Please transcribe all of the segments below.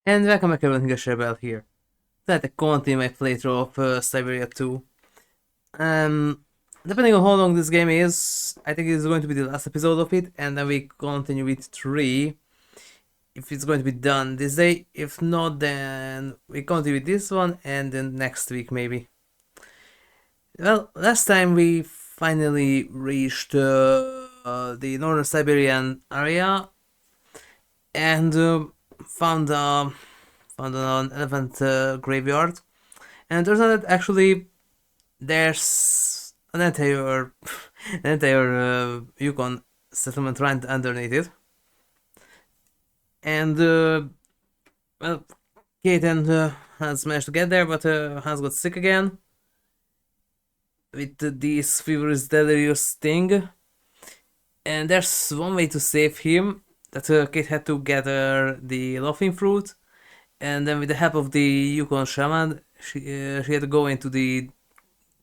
And welcome back everyone, Rebel here. Let me continue my playthrough of Syberia 2. Um, Depending on how long this game is, I think it's going to be the last episode of it, and then we continue with 3. If it's going to be done this day, if not, then we continue with this one, and then next week maybe. Well, last time we finally reached the northern Siberian area, and found found an elephant graveyard. And turns out that actually there's an entire an entire Yukon settlement right underneath it. And well, Kaiten has managed to get there, but has got sick again with this feverish delirious thing. And there's one way to save him. That Kate had to gather the laughing fruit, and then with the help of the Yukon shaman, she had to go into the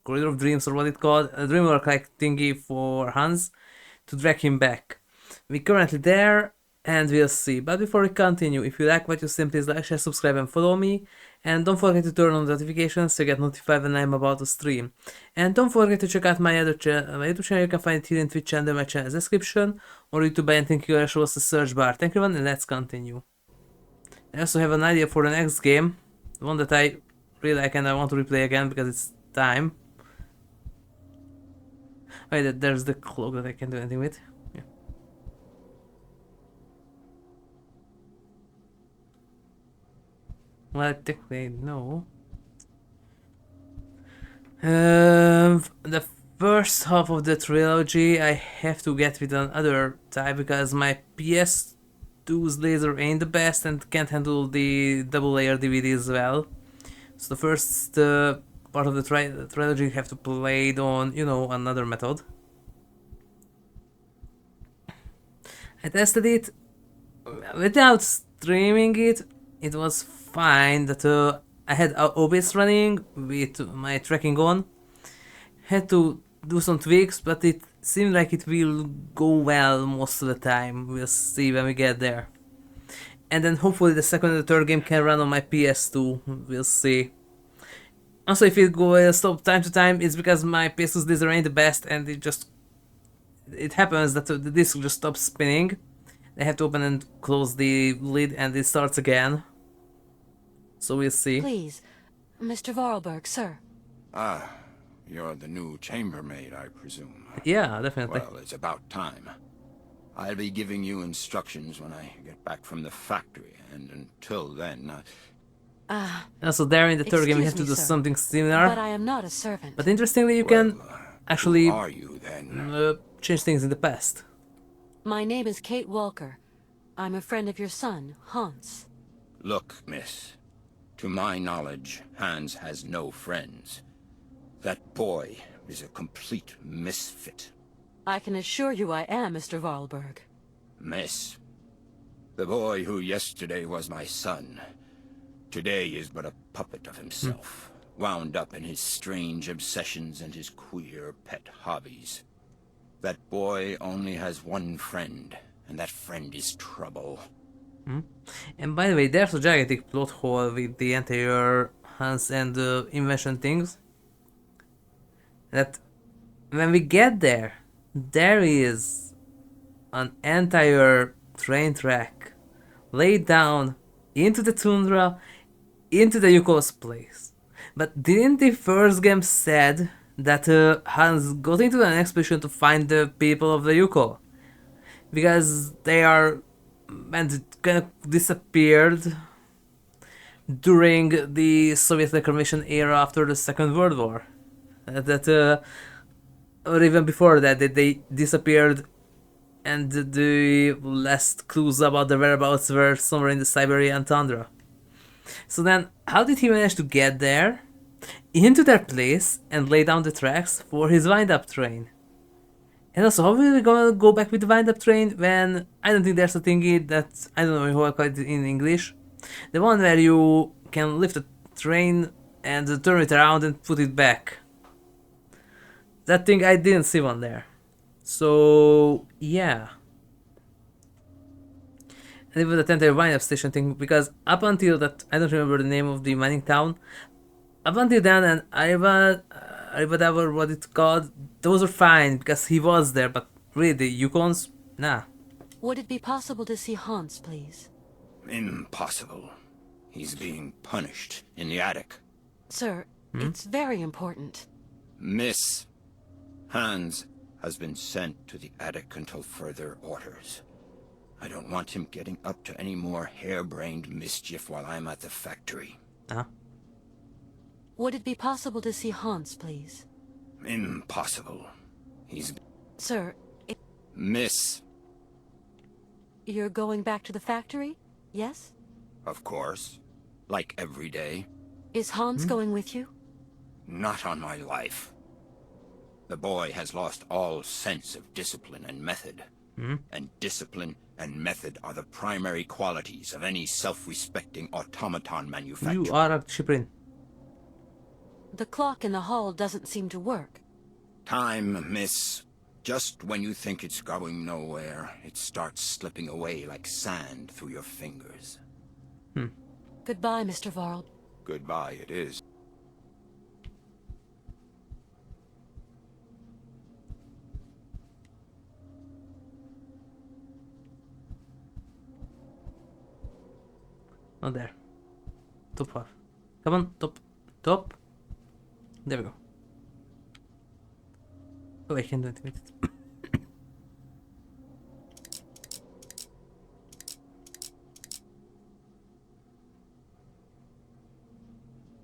corridor of dreams, or what it called, a dreamwork like thingy for Hans to drag him back. We're currently there, and we'll see. But before we continue, if you like what you see, please like, share, subscribe, and follow me. And don't forget to turn on notifications to get notified when I'm about to stream. And don't forget to check out my other my YouTube channel. You can find it here in Twitch under my channel's description, or YouTube by entering QR shows the search bar. Thank you everyone, and let's continue. I also have an idea for the next game, one that I really like and I want to replay again because it's time. Wait, there's the cloak that I can do anything with. Yeah. Well, technically, no. The first half of the trilogy I have to get with another type because my PS2's laser ain't the best and can't handle the double layer DVD as well. So the first part of the trilogy you have to play it on, another method. I tested it without streaming it. It was fine. That I had OBS running with my tracking on. Had to do some tweaks, but it seemed like it will go well most of the time. We'll see when we get there. And then hopefully the second and the third game can run on my PS2. We'll see. Also, if it goes stop time to time, it's because my PS2's laser ain't the best, and it happens that the disc just stops spinning. I have to open and close the lid, and it starts again. So we'll see. Please, Mr. Vorarlberg, sir. Ah, you're the new chambermaid, I presume. Yeah, definitely. Well, it's about time. I'll be giving you instructions when I get back from the factory, and until then, Also, there in the third game, you have to do sir, something similar. But I am not a servant. But interestingly, you can actually who are you then? change things in the past. My name is Kate Walker. I'm a friend of your son, Hans. Look, miss. To my knowledge, Hans has no friends. That boy is a complete misfit. I can assure you I am, Mr. Vorarlberg. Miss, the boy who yesterday was my son, today is but a puppet of himself, wound up in his strange obsessions and his queer pet hobbies. That boy only has one friend, and that friend is trouble. And by the way, there's a gigantic plot hole with the entire Hans and invention things. That when we get there, there is an entire train track laid down into the tundra, into the Youkol's place. But didn't the first game said that Hans got into an expedition to find the people of the Youkol? Because they are and kind of disappeared during the Soviet reclamation era after the Second World War. Or even before that, they disappeared, and the last clues about their whereabouts were somewhere in the Siberian tundra. So then, how did he manage to get there, into their place, and lay down the tracks for his wind-up train? And also, how are we gonna go back with the wind-up train when I don't think there's a thingy that, I don't know how I call it in English. The one where you can lift a train and turn it around and put it back. That thing, I didn't see one there. So, yeah. live with the temporary wind-up station thing, because up until that, I don't remember the name of the mining town. Up until then, and whatever what it's called, those are fine because he was there. But really, the Yukons, nah. Would it be possible to see Hans, please? Impossible. He's being punished in the attic. Sir, it's very important. Miss, Hans has been sent to the attic until further orders. I don't want him getting up to any more harebrained mischief while I'm at the factory. Ah, Would it be possible to see Hans, please? Impossible. He's... Sir, Miss, you're going back to the factory? Yes? of course. Like every day. Is Hans going with you? Not on my life. The boy has lost all sense of discipline and method. And discipline and method are the primary qualities of any self-respecting automaton manufacturer. you are a Shiprin. The clock in the hall doesn't seem to work. Time, miss. Just when you think it's going nowhere, it starts slipping away like sand through your fingers. Goodbye, Mr. Varl. Goodbye it is. Not there. Top half. Come on, top. Top. There we go. Oh, I can do it with it.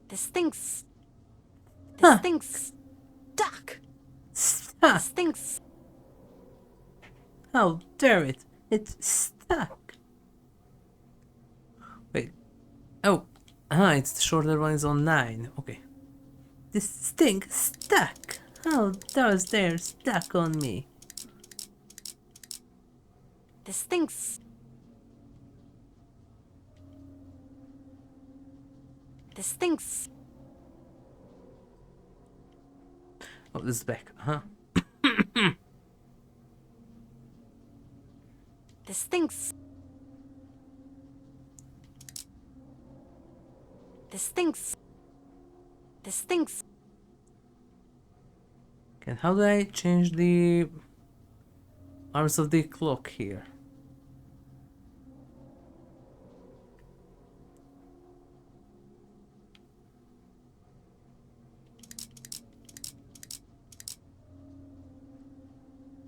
This thing's... Huh. This thing's stuck. Stuck. This thing's... How dare it? It's stuck. Wait. Oh. It's the shorter one is on 9. Okay. This thing stuck. How does they're stuck on me? This thing's... This thing's... Oh, this is back. Huh? This thing's... This thing's... This thing's... Okay, how do I change the arms of the clock here?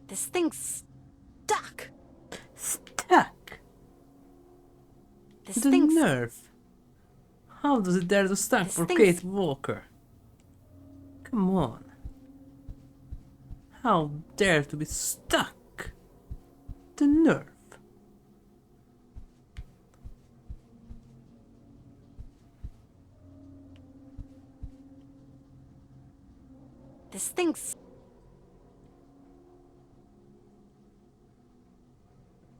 This thing's... stuck. Stuck. This The thing's... nerve. How does it dare to stuck This for thing's- Kate Walker? Come on. How dare to be stuck? The nerve. This thing's...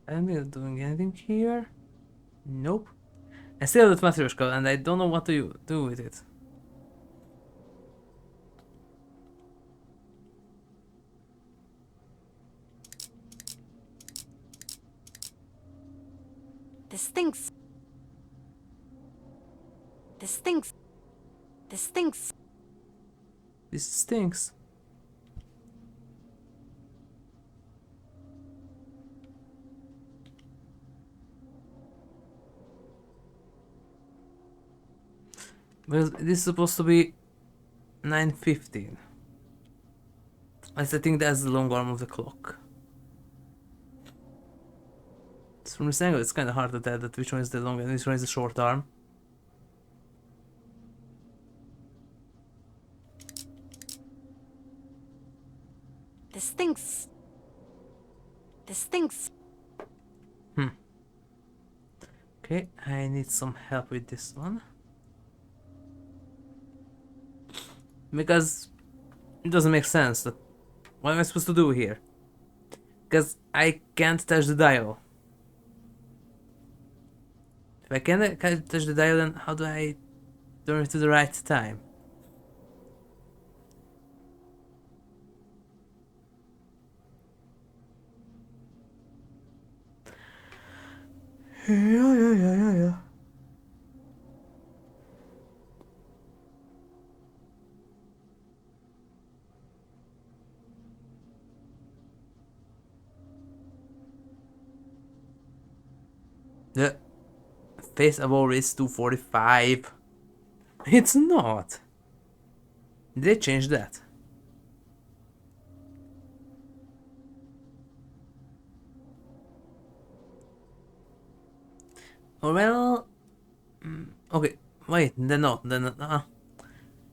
I'm not doing anything here. Nope. I still have the Matryoshka and I don't know what to do with it. This thing's... This thing's... This thing's... This stinks. Well, this is supposed to be 9:15. I think that's the long arm of the clock. So from this angle, it's kind of hard to tell that which one is the long and which one is the short arm. This thing's... This thing's... Okay, I need some help with this one. Because it doesn't make sense. That what am I supposed to do here? Because I can't touch the dial. If I can't touch the dial, then how do I turn it to the right time? Yeah. The face above is 245. It's not. They changed that. Well, okay. Wait, then no, then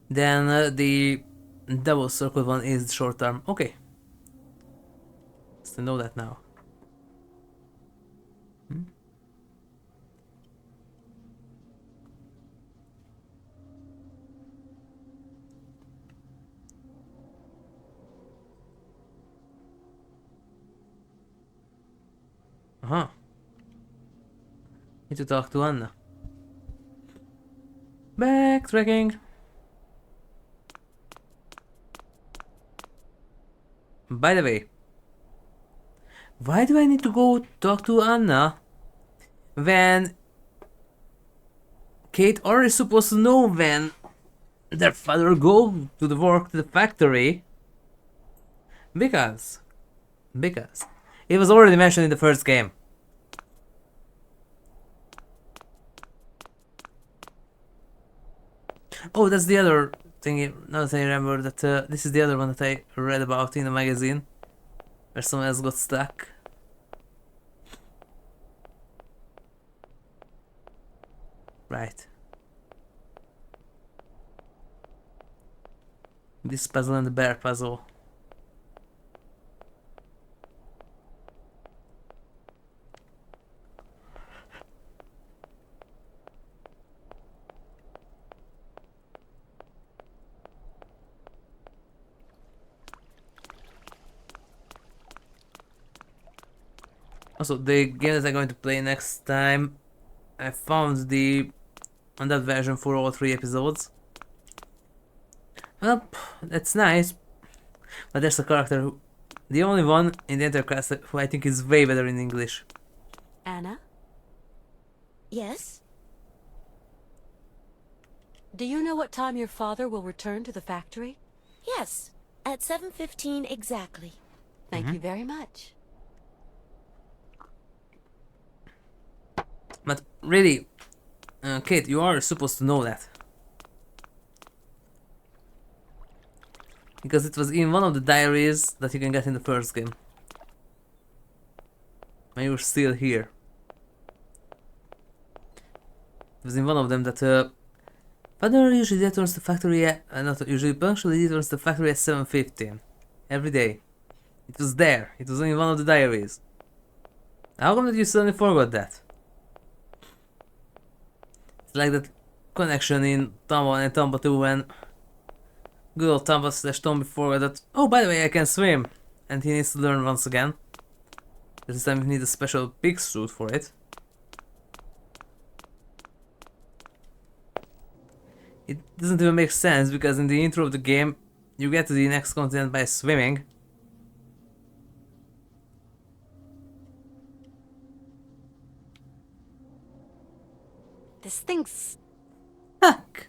the double circle one is short term. Okay, so know that now. Uh huh. Need to talk to Anna. Backtracking. By the way, why do I need to go talk to Anna when Kate already supposed to know when their father go to the work to the factory? Because because it was already mentioned in the first game. Oh, that's the other thing. Now that I remember that this is the other one that I read about in the magazine, where someone else got stuck. Right. This puzzle and the bear puzzle. Also, the game that I'm going to play next time, I found the on that version for all 3 episodes. Well, that's nice, but there's a character who, the only one in the entire cast who I think is way better in English. Anna, Yes? do you know what time your father will return to the factory? Yes. At 7:15 exactly. Thank you very much. But really, Kate, you are supposed to know that. Because it was in one of the diaries that you can get in the first game. When you're still here. It was in one of them that father usually returns to factory at, not usually, punctually returns to factory at 7:15. Every day. It was there. It was in one of the diaries. How come that you suddenly forgot that? It's like that connection in Tomba 1 and Tomba 2 when good old Tomba slash Tommy forgot that, oh, by the way, I can swim. And he needs to learn once again. This time he needs a special pig suit for it. It doesn't even make sense because in the intro of the game, you get to the next continent by swimming. This thing's... Fuck!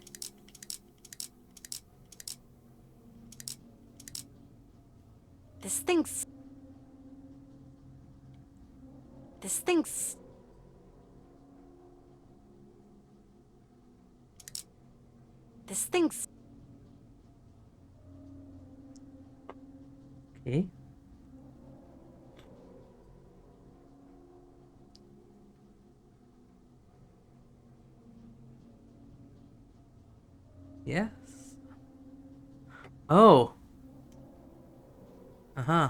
This thing's... This thing's... This thing's... Okay. Yes. Oh. Uh-huh.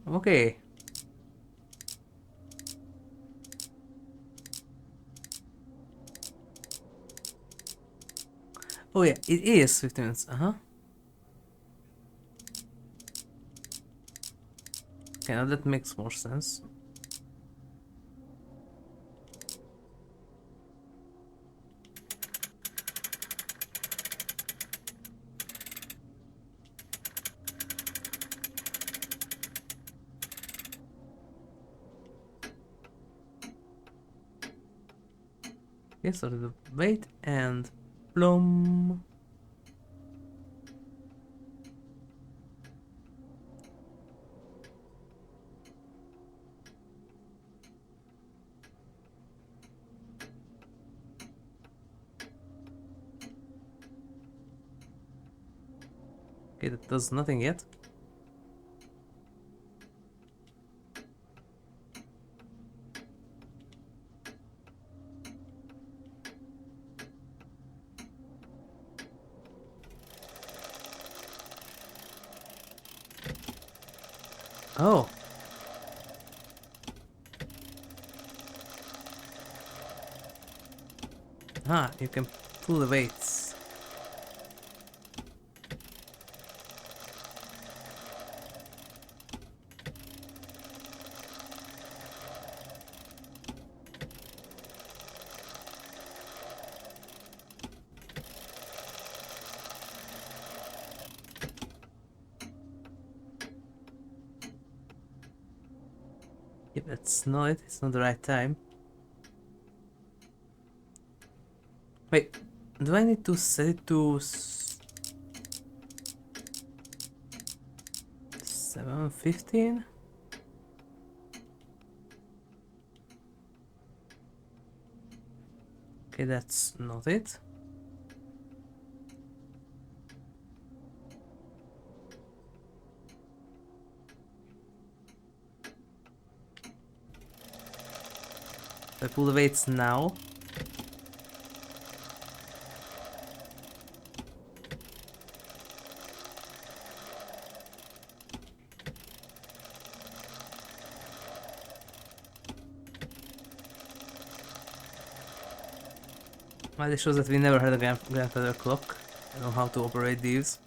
Okay. Oh yeah, it is 15 minutes. Uh-huh. Okay, now that makes more sense. Okay, so the weight and plum. Okay, that does nothing yet. Oh. Ah, you can pull the weights. Yep, that's not it. It's not the right time. Wait, do I need to set it to 7:15? Okay, that's not it. I pull the weights now. Well, this shows that we never had a grandfather clock. I don't know how to operate these.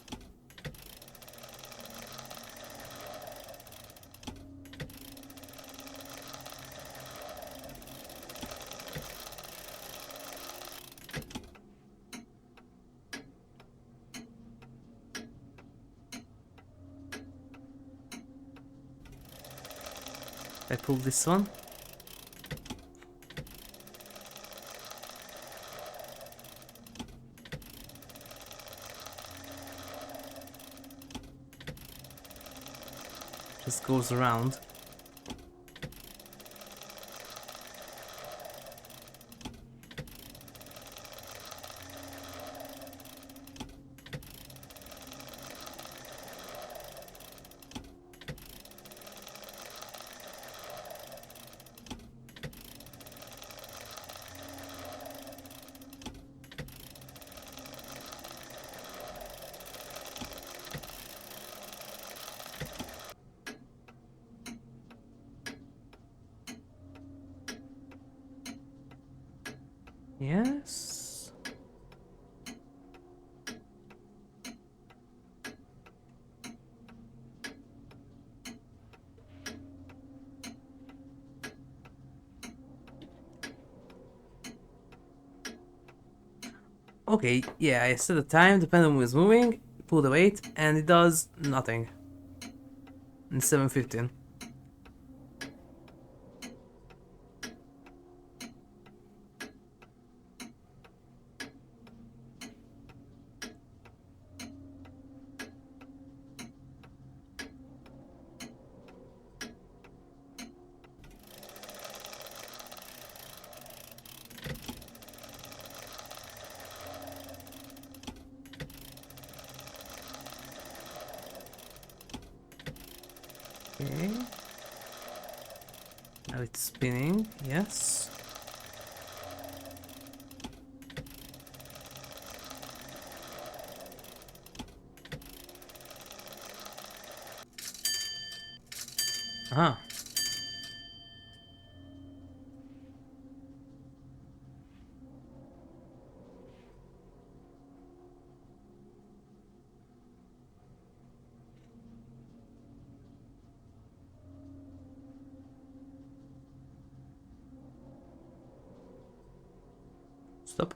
I pull this one. Just goes around. Yes. Okay, yeah, I set the time, the pendulum is moving, pull the weight, and it does nothing. In 7:15. Okay. Now it's spinning, yes. Ah. Stop.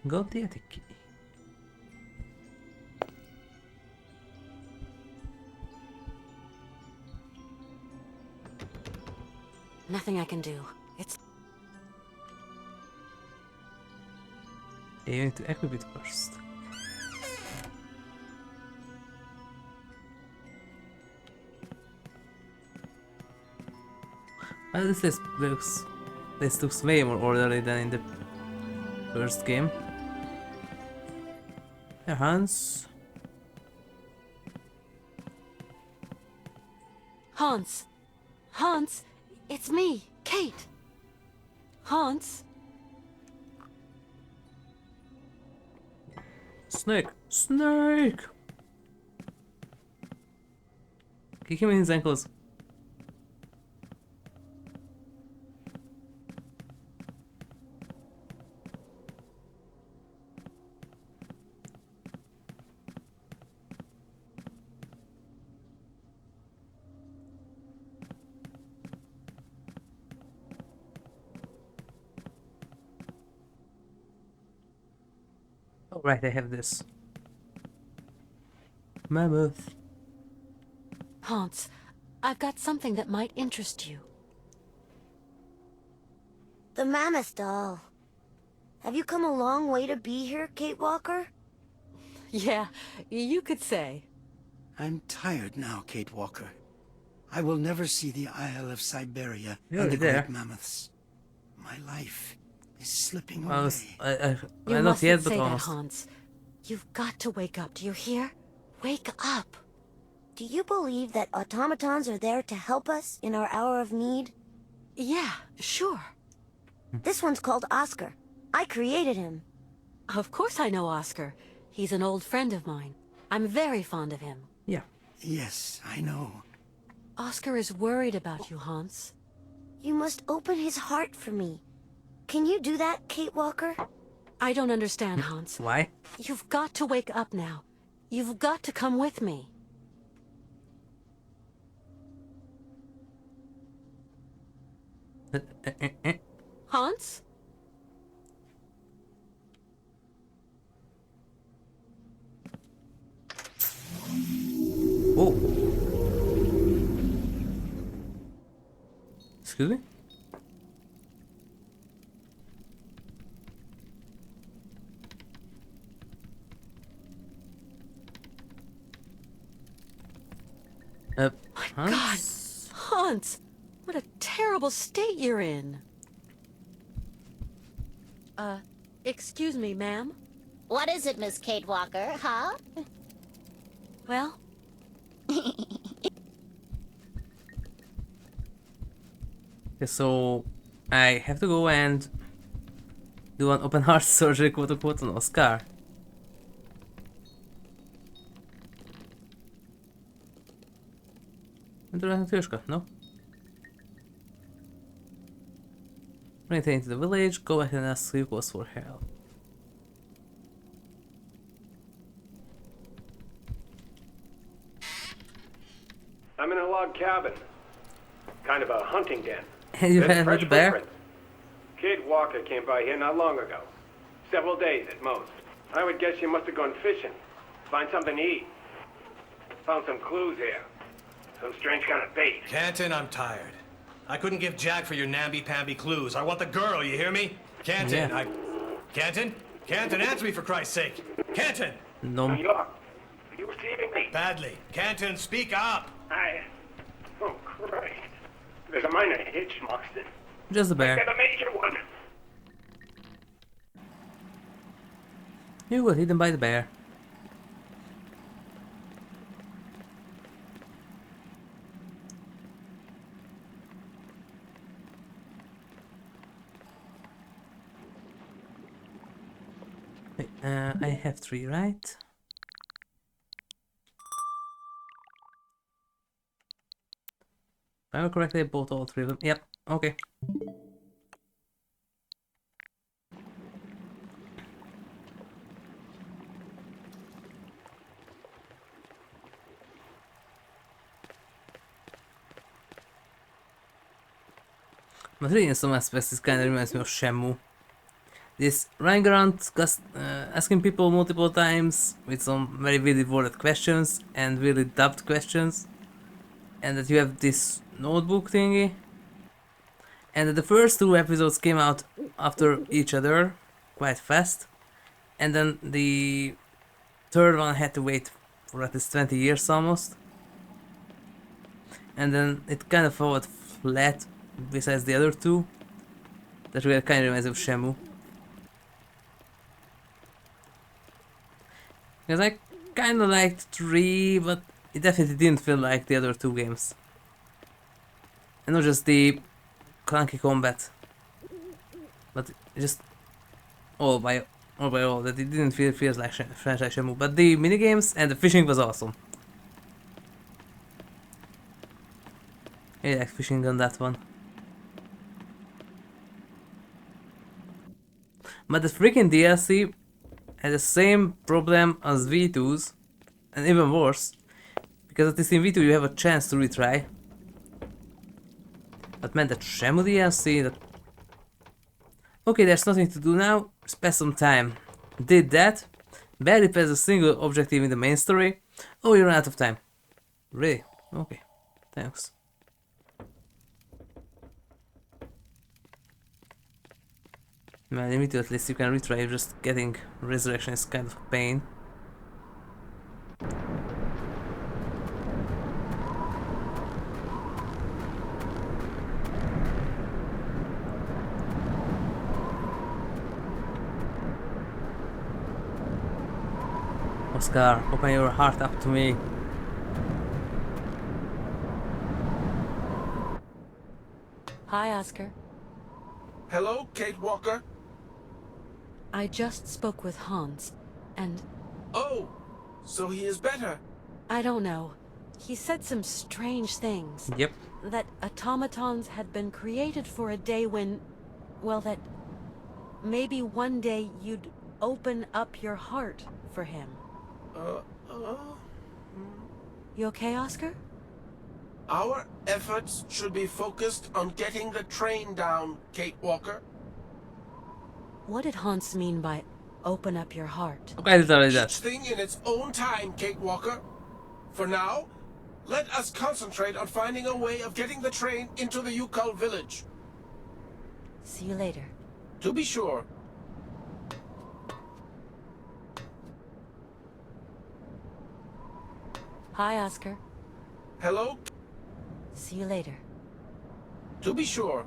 Got the attic key. Nothing I can do. It's... Yeah, you need to equip it first. Well, this looks way more orderly than in the first game. Yeah, Hans. Hans! Hans! It's me, Kate! Hans! Snake! Snake! Kick him in his ankles. Oh, right, I have this. Mammoth. Hans, I've got something that might interest you. The mammoth doll. Have you come a long way to be here, Kate Walker? Yeah, you could say. I'm tired now, Kate Walker. I will never see the Isle of Syberia You're and the there. great mammoths. My life is slipping Almost, away. You not mustn't yet, but say that, almost. Hans. You've got to wake up, do you hear? Wake up! Do you believe that automatons are there to help us in our hour of need? Yeah, sure. This one's called Oscar. I created him. Of course I know Oscar. He's an old friend of mine. I'm very fond of him. Yeah. Yes, I know. Oscar is worried about you, Hans. You must open his heart for me. Can you do that, Kate Walker? I don't understand, Hans. Why? You've got to wake up now. You've got to come with me. Hans? Oh. Excuse me? My God! Hans! What a terrible state you're in. Excuse me, ma'am? What is it, Miss Kate Walker, huh? Well, Okay, so I have to go and do an open heart surgery, quote unquote, on Oscar. No? Return to the village, go ahead and ask Youkol for help. I'm in a log cabin. Kind of a hunting den. And you There's have fresh with the bear? footprints. Kate Walker came by here not long ago. Several days at most. I would guess she must have gone fishing. Find something to eat. Found some clues here. Some strange kind of bait. Canton, I'm tired. I couldn't give Jack for your namby-pamby clues. I want the girl, you hear me? Canton, Yeah. Canton? Canton, answer me for Christ's sake! Canton! No. New York. Are you receiving me? Badly. Canton, speak up! Oh, Christ. There's a minor hitch, Moxton. Just the bear. Get a major one. You got eaten by the bear. Wait, I have 3, right? If I remember correctly, I bought all 3 of them. Yep, okay. But really in some aspects this kinda reminds me of Shenmue. this running around asking people multiple times with some very really worded questions and really dubbed questions, and that you have this notebook thingy, and that the first two episodes came out after each other quite fast, and then the third one had to wait for at least 20 years almost, and then it kind of fell flat besides the other two that were kind of reminds of Shamu. Because I kinda liked 3, but it definitely didn't feel like the other two games. And not just the clunky combat, but just all by all that it didn't feel like franchise Shamu. But the minigames and the fishing was awesome. I like fishing on that one. But the freaking DLC had the same problem as V2's, and even worse, because at least in V2 you have a chance to retry. That meant that Shamu DLC, that... Okay, there's nothing to do now, spend some time. Did that, barely passed a single objective in the main story. Oh, you're out of time. Really? Okay, thanks. Man, in V2 at least you can retry, just getting resurrection is kind of a pain. Oscar, open your heart up to me. Hi, Oscar. Hello, Kate Walker? I just spoke with Hans, and Oh, so he is better. I don't know. He said some strange things. Yep. That automatons had been created for a day when... well, that maybe one day you'd open up your heart for him. You okay, Oscar? Our efforts should be focused on getting the train down, Kate Walker. What did Hans mean by open up your heart? Okay, literally Each that. thing in its own time, Kate Walker. For now, let us concentrate on finding a way of getting the train into the Youkol village. See you later. To be sure. Hi, Oscar. Hello? See you later. To be sure.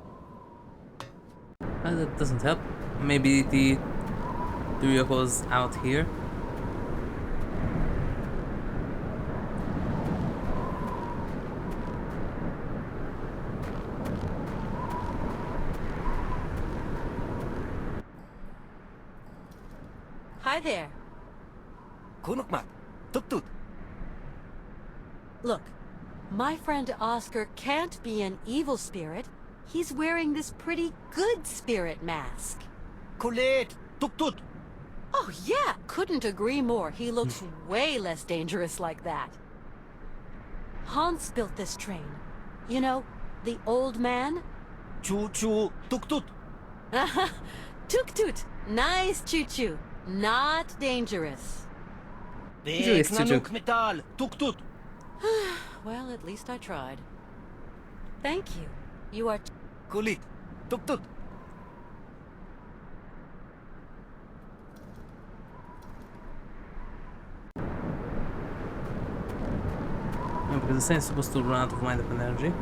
That doesn't help. Maybe the Youkol's out here. Hi there. Kunukmat, tuktut. Look, my friend Oscar can't be an evil spirit. He's wearing this pretty good spirit mask. Kulit, tuktut. Oh yeah, couldn't agree more. He looks way less dangerous like that. Hans built this train. You know, the old man? Choo-choo, tuktut. Tuk-tut. Nice choo-choo. Not dangerous. Dangerous choo-choo. Nanuk metal, tuktut. Well, at least I tried. Thank you. You are... Kulit, tuktut. No, because the train's supposed to run out of wind-up energy.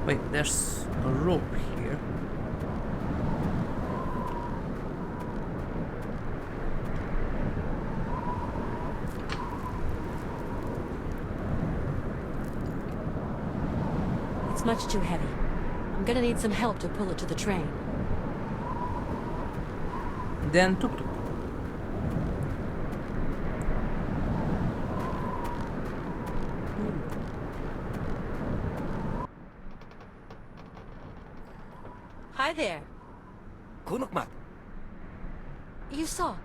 Wait, there's a rope here. It's much too heavy. I'm gonna need some help to pull it to the train. Then tuk-tuk. Hi there. Kunukmat. You saw.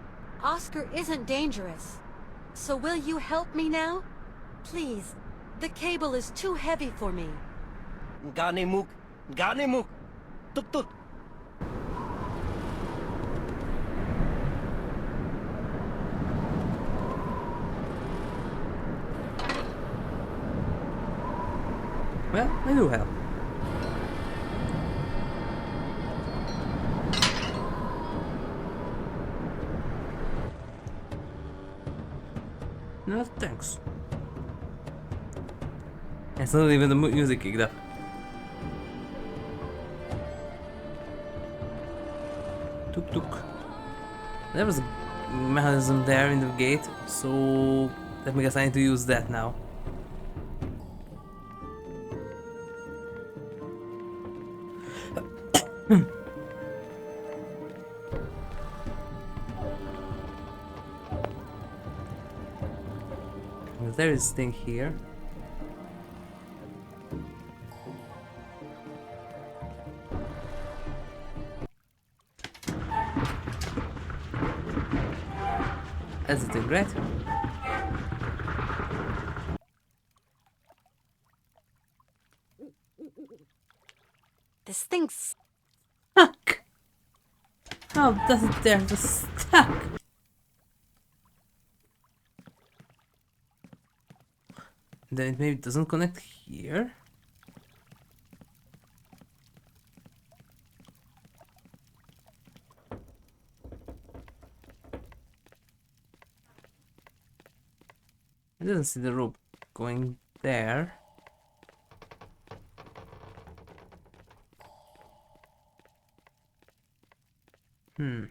Oscar isn't dangerous. So will you help me now? Please. The cable is too heavy for me. Ganimuk, Ganimuk, tuk tuk. Well, I do help. No, thanks. It's not even the music kicked up. Tuk tuk. There was a mechanism there in the gate, so let me guess I need to use that now. There is this thing here. That's the thing, right? This thing's... Stuck! How does it dare to stuck? Then it maybe doesn't connect here. I didn't see the rope going there. It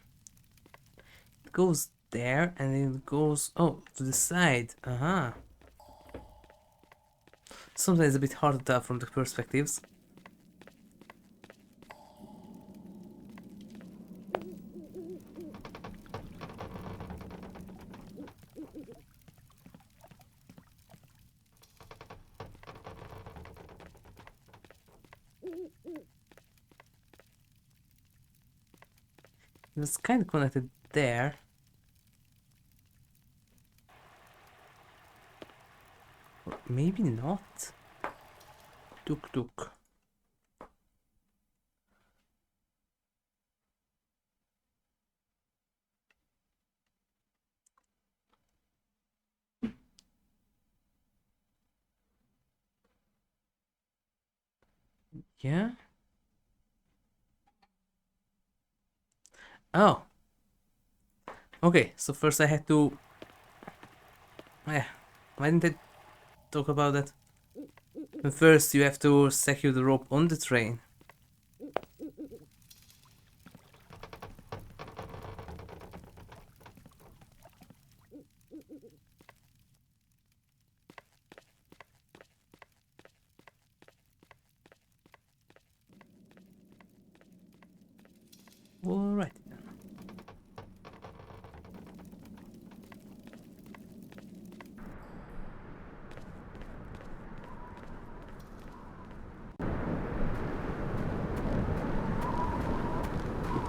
goes there and then it goes, oh, to the side. Sometimes it's a bit hard to tell from the perspectives. It was kind of connected there. Or maybe not. Tuk tuk. Yeah. Oh. Okay, so first I had to... Yeah, why didn't I talk about that? But first you have to secure the rope on the train. Alright.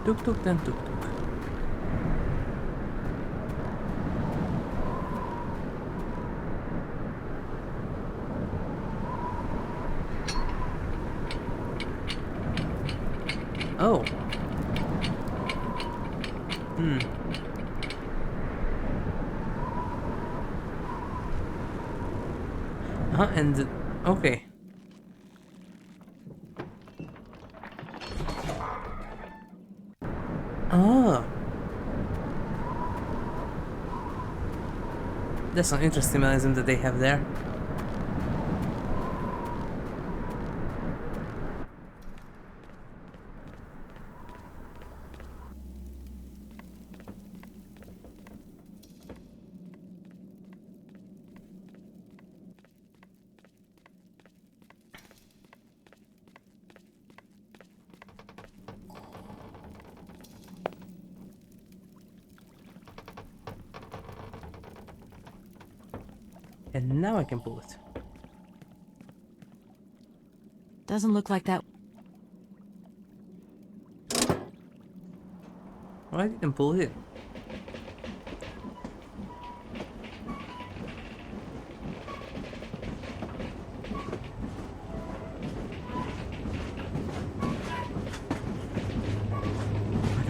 Tuk tuk then tuk tuk. Oh. And okay. Ah. That's an interesting mechanism that they have there. And now I can pull it. Doesn't look like that. Well, I didn't pull it.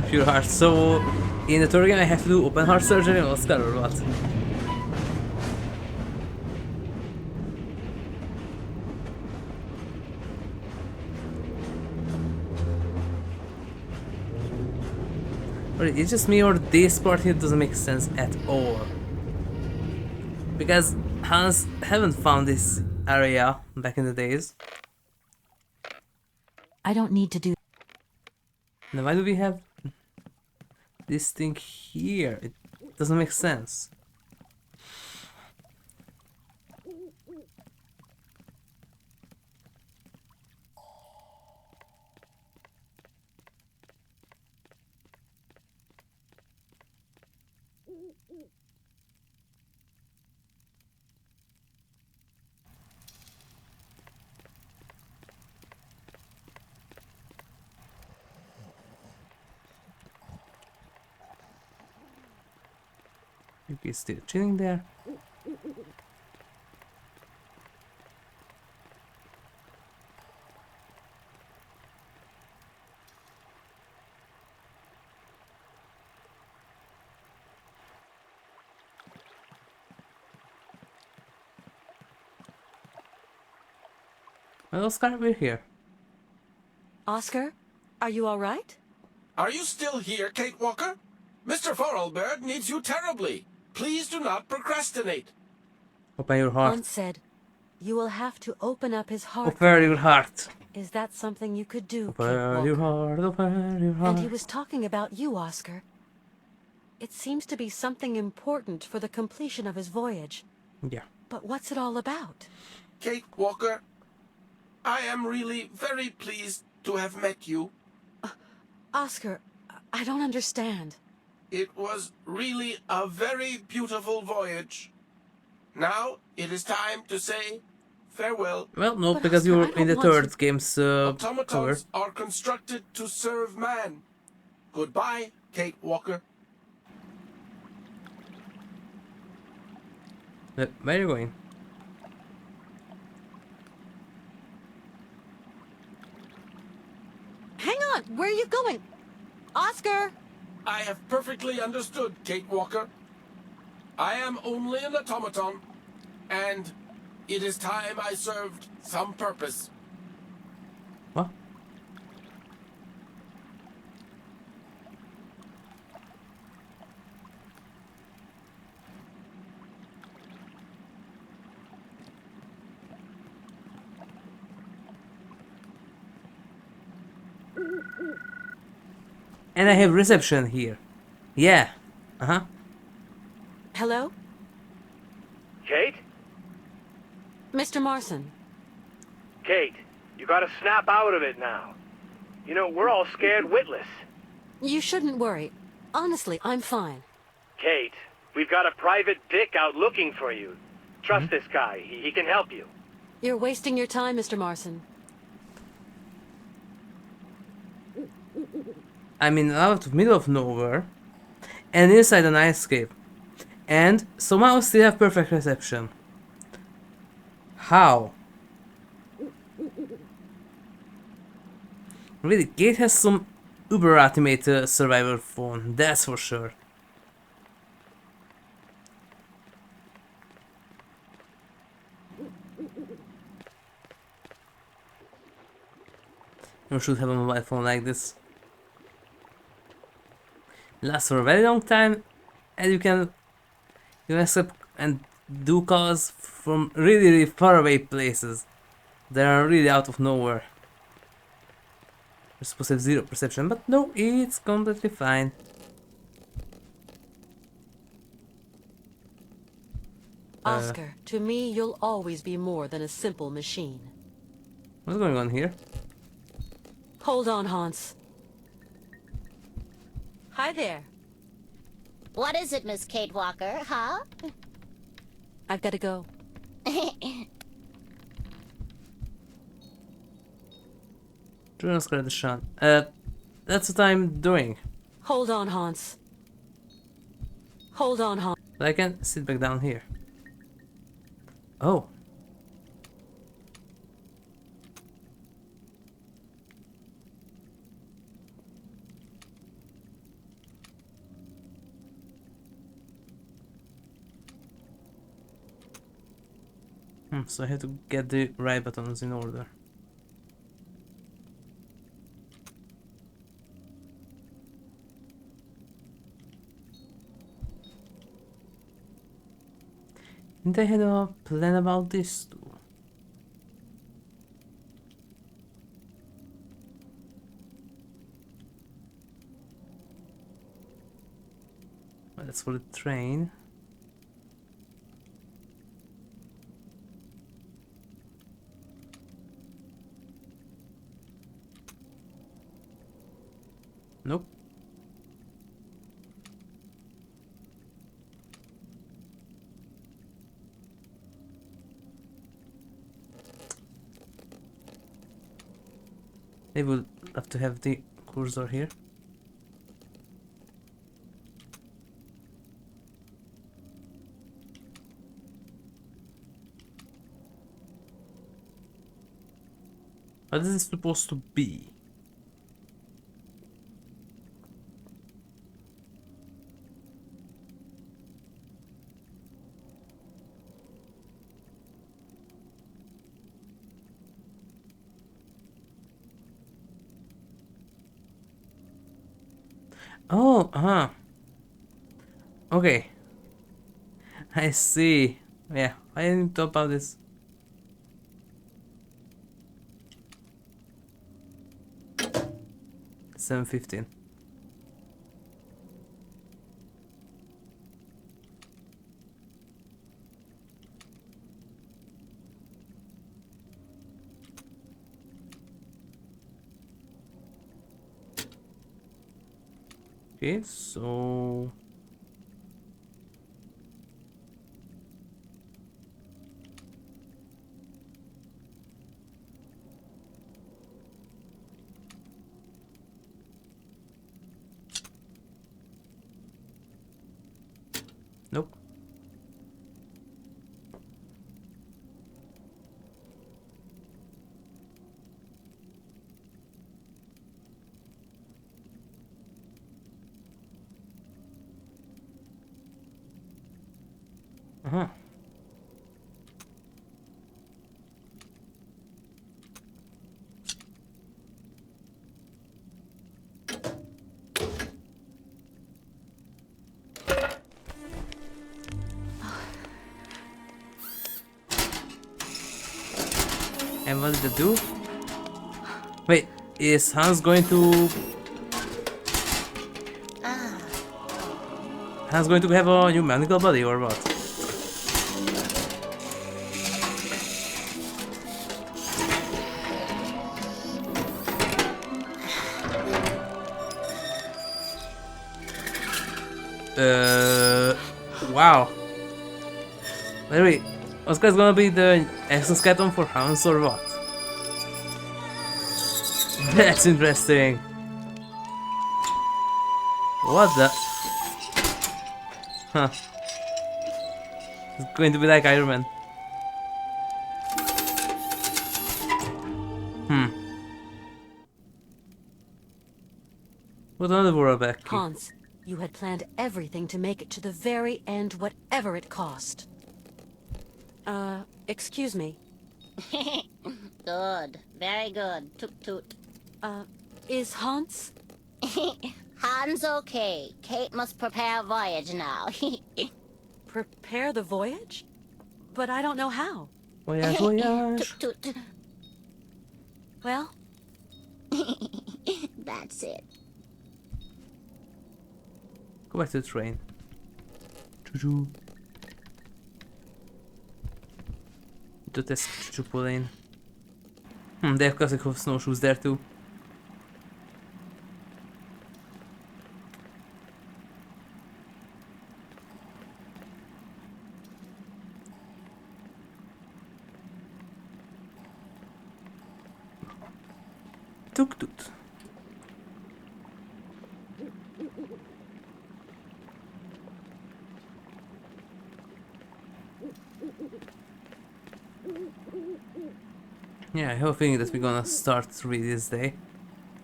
pure heart. So in the third game I have to do open heart surgery on Oscar or what? Or it's just me, or this part here doesn't make sense at all. Because Hans haven't found this area back in the days. I don't need to do. Now why do we have this thing here? It doesn't make sense. Yuki's still chilling there. Well, Oscar, we're here. Oscar, are you all right? Are you still here, Kate Walker? Mr. Forelberg needs you terribly. Please do not procrastinate. Open your heart. Hans said, you will have to open up his heart. Open your heart. Is that something you could do, Kate Open your Walker? heart, open your heart. And he was talking about you, Oscar. It seems to be something important for the completion of his voyage. Yeah. But what's it all about? Kate Walker, I am really very pleased to have met you. Oscar, I don't understand. It was really a very beautiful voyage. Now it is time to say farewell. Well, no, But because Oscar, you I were in the don't want third to- game's cover. Automatons are constructed to serve man. Goodbye, Kate Walker. Where are you going? Hang on, where are you going? Oscar! I have perfectly understood, Kate Walker. I am only an automaton, and it is time I served some purpose. What? And I have reception here. Yeah. Uh-huh. Hello? Kate? Mr. Marson. Kate, you gotta snap out of it now. You know, we're all scared witless. You shouldn't worry. Honestly, I'm fine. Kate, we've got a private dick out looking for you. Trust this guy. He can help you. You're wasting your time, Mr. Marson. I'm in out of middle of nowhere and inside an ice cave. And somehow still have perfect reception. How? Really, Kate has some uber ultimate survival phone, that's for sure. You should have a mobile phone like this. Lasts for a very long time, and you can accept and do calls from really far away places that are really out of nowhere. You're supposed to have zero perception, but no, it's completely fine. Oscar, to me, you'll always be more than a simple machine. What's going on here? Hold on, Hans. Hi there. What is it, Miss Kate Walker, huh? I've got to go. Jonas got the shot. That's what I'm doing. Hold on, Hans. Hold on, Hans. But I can sit back down here. Oh. So I have to get the right buttons in order. And I had a plan about this too. Well, that's for the train. Nope. I would love to have the cursor here. What is this supposed to be? Oh, okay. I see. Yeah, I didn't talk about this. $7.15. Okay, so nope. Uh-huh. And what did it do? Wait, is Hans going to... Hans going to have a new medical body or what? Wow. Wait, what's gonna be the exoskeleton for Hans or what? That's interesting. What the? Huh. It's going to be like Iron Man. Put another world back. Hans, you had planned everything to make it to the very end, whatever it cost. Excuse me. Good. Very good. Toot toot. Is Hans? Han's okay. Kate must prepare a voyage now. Prepare the voyage? But I don't know how. Voyage, voyage. Toot toot. Well, That's it. Go back to the train. Choo-choo. To test choo-choo plane. They have classic snowshoes there too. Tuk-tuk. Yeah, I have a feeling that we're gonna start read this day.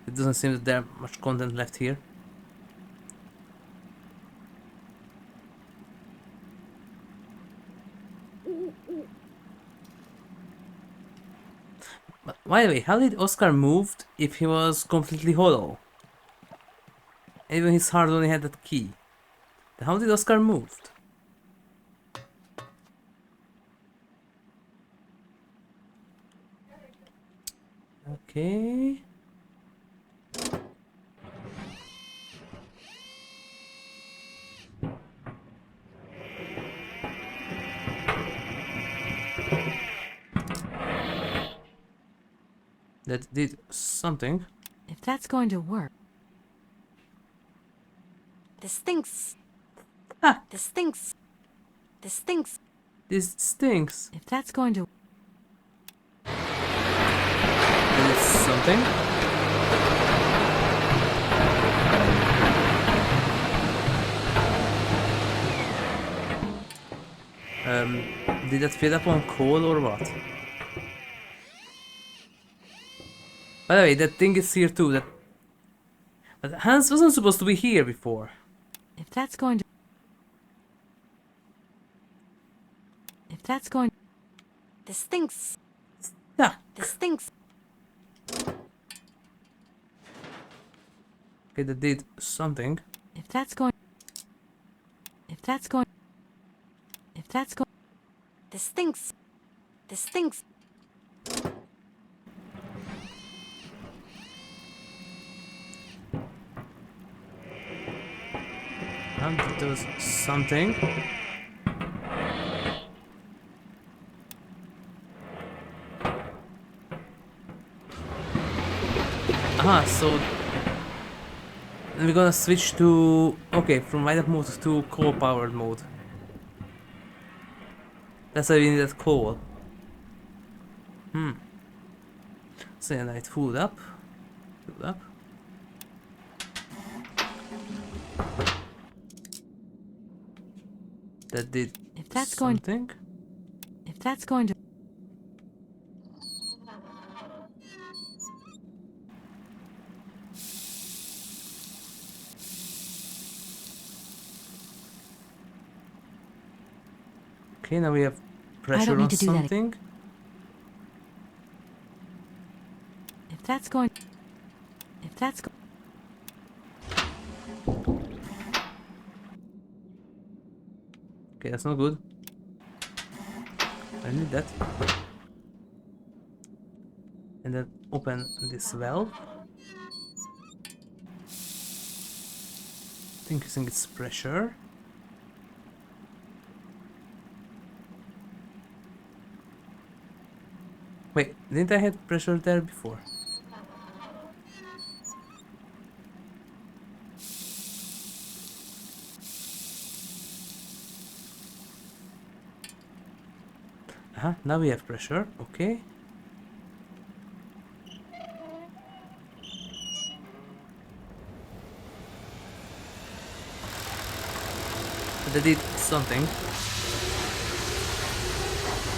It doesn't seem that there's much content left here. By the way, how did Oscar move if he was completely hollow? Even his heart only had that key. How did Oscar move? Okay. That did something. If that's going to work. This stinks. Ah. This stinks. This stinks. This stinks. If that's going to... That is something. Did that fill up on coal or what? By the way, that thing is here too. But Hans wasn't supposed to be here before. If that's going to... If that's going... This stinks. Yeah. This stinks. Okay, that did something. If that's going... If that's going... If that's going... This stinks. This stinks. And it does something. Aha, so we're gonna switch to, okay, from light up mode to coal powered mode. That's why we need that coal. So then I food up. Food up. That did If that's something. If that's going to... Okay, now we have pressure on something. If that's going... If that's going... Okay, that's not good. I need that. And then open this valve. Increasing its pressure. Wait, didn't I have pressure there before? Now we have pressure, okay. That did something.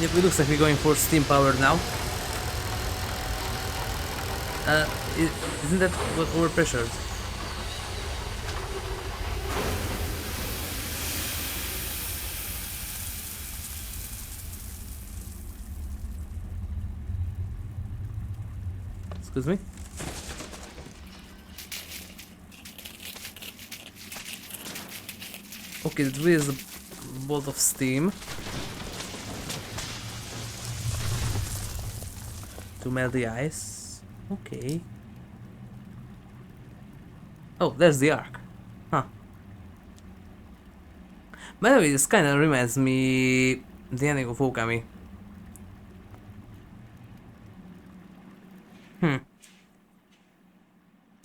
Yep, it looks like we're going for steam power now. Isn't that what overpressured? Excuse me? Okay, that really is a bolt of steam. To melt the ice. Okay. Oh, there's the arc. Huh. By the way, this kinda reminds me the ending of Okami.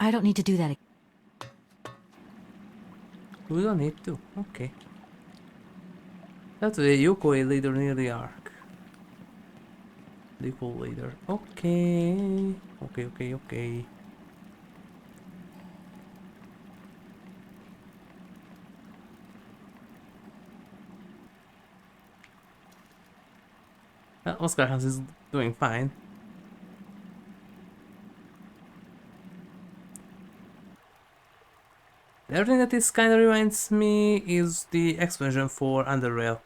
I don't need to do that. We don't need to. Okay. That's the Youkol leader near the arc. Youkol leader. Okay. Okay. Oscar Hans is doing fine. Everything that this kind of reminds me is the expansion for Underrail.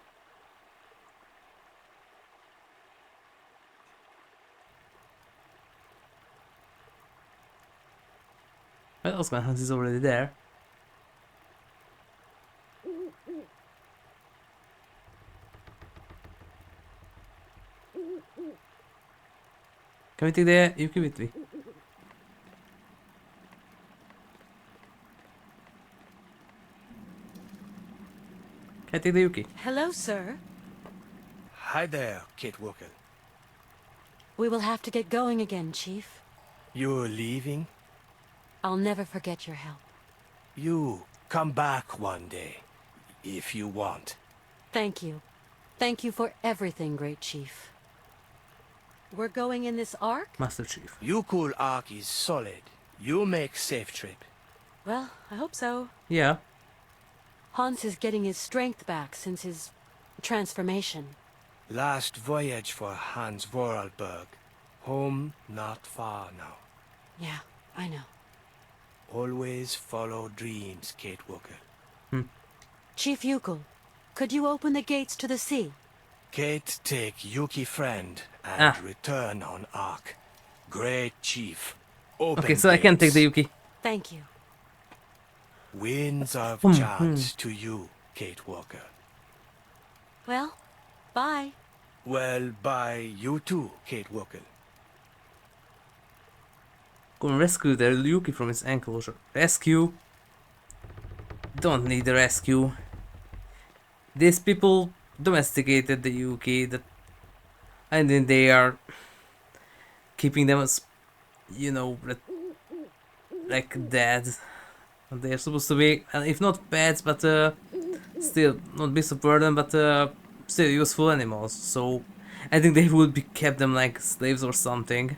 Well, Oscar Hans is already there. Can we take the Yuki with me? Can I take the Yuki? Hello, sir. Hi there, Kate Walker. We will have to get going again, Chief. You're leaving? I'll never forget your help. You come back one day, if you want. Thank you. Thank you for everything, Great Chief. We're going in this ark? Master Chief. Youkol arc is solid. You make safe trip. Well, I hope so. Yeah. Hans is getting his strength back since his transformation. Last voyage for Hans Vorarlberg. Home not far now. Yeah, I know. Always follow dreams, Kate Walker. Chief Youkol, could you open the gates to the sea? Kate take Yuki friend and Ah. return on arc. Great chief. Open Okay, so I can take the gates. Yuki. Thank you. Winds of Hmm, chance to you, Kate Walker. Well, bye. Well, by you too, Kate Walker. Go and rescue the Yuki from its enclosure. Rescue? Don't need a rescue. These people domesticated the Yuki, and then they are keeping them as, you know, like dead. They're supposed to be, if not pets, but still not beasts of burden, but still useful animals. So I think they would be kept them like slaves or something.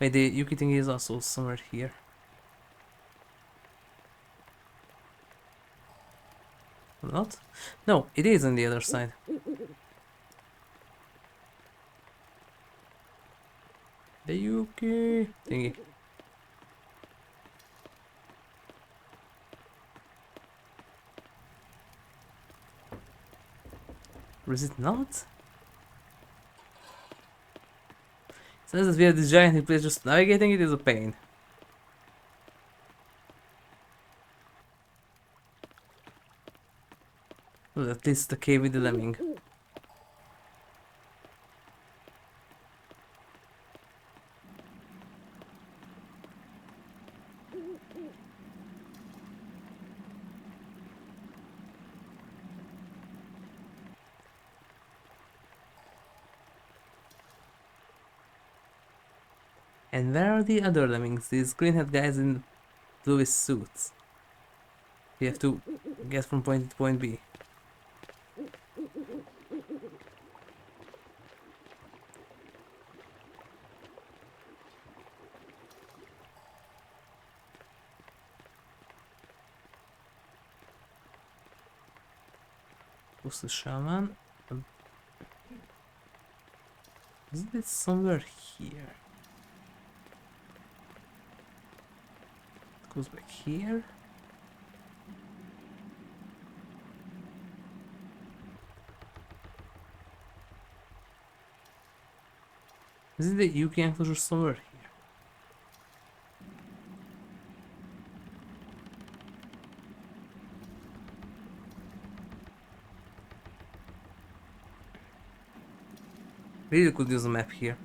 Wait, the Yuki thing is also somewhere here. Not? No, it is on the other side. The Yuki thingy. Or is it not? It says that we have this giant place, just navigating it is a pain. Well, at least the cave with the lemming. And where are the other lemmings? These green-head guys in bluish suits. We have to get from point A to point B. Who's the shaman? Isn't it somewhere here? It goes back here. Isn't the Yuki enclosure somewhere here? Really could use a map here.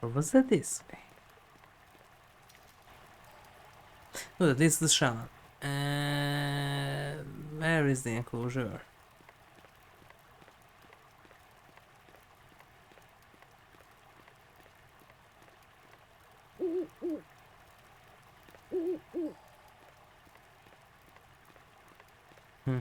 Or was that this way? No, this is the shaman. Where is the enclosure? Hmm.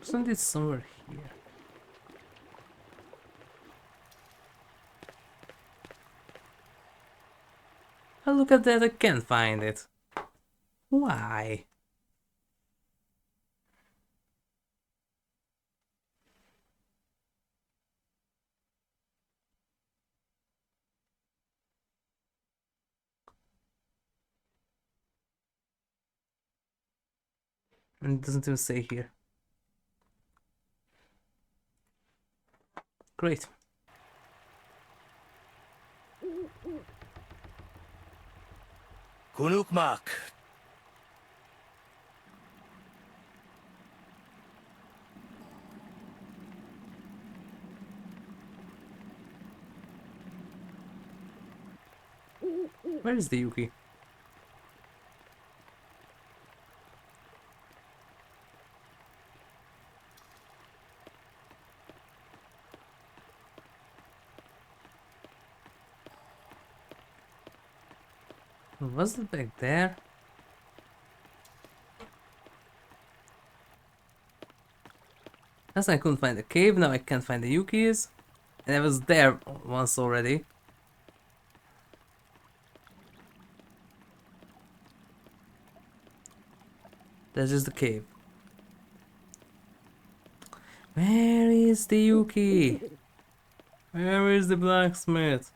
Isn't it somewhere here? Oh, look at that, I can't find it. Why? And it doesn't even say here. Great. Kunukmak. Where is the Yuki? Was it back there? Last time I couldn't find the cave, now I can't find the Yukis. And I was there once already. That's just the cave. Where is the Yuki? Where is the blacksmith?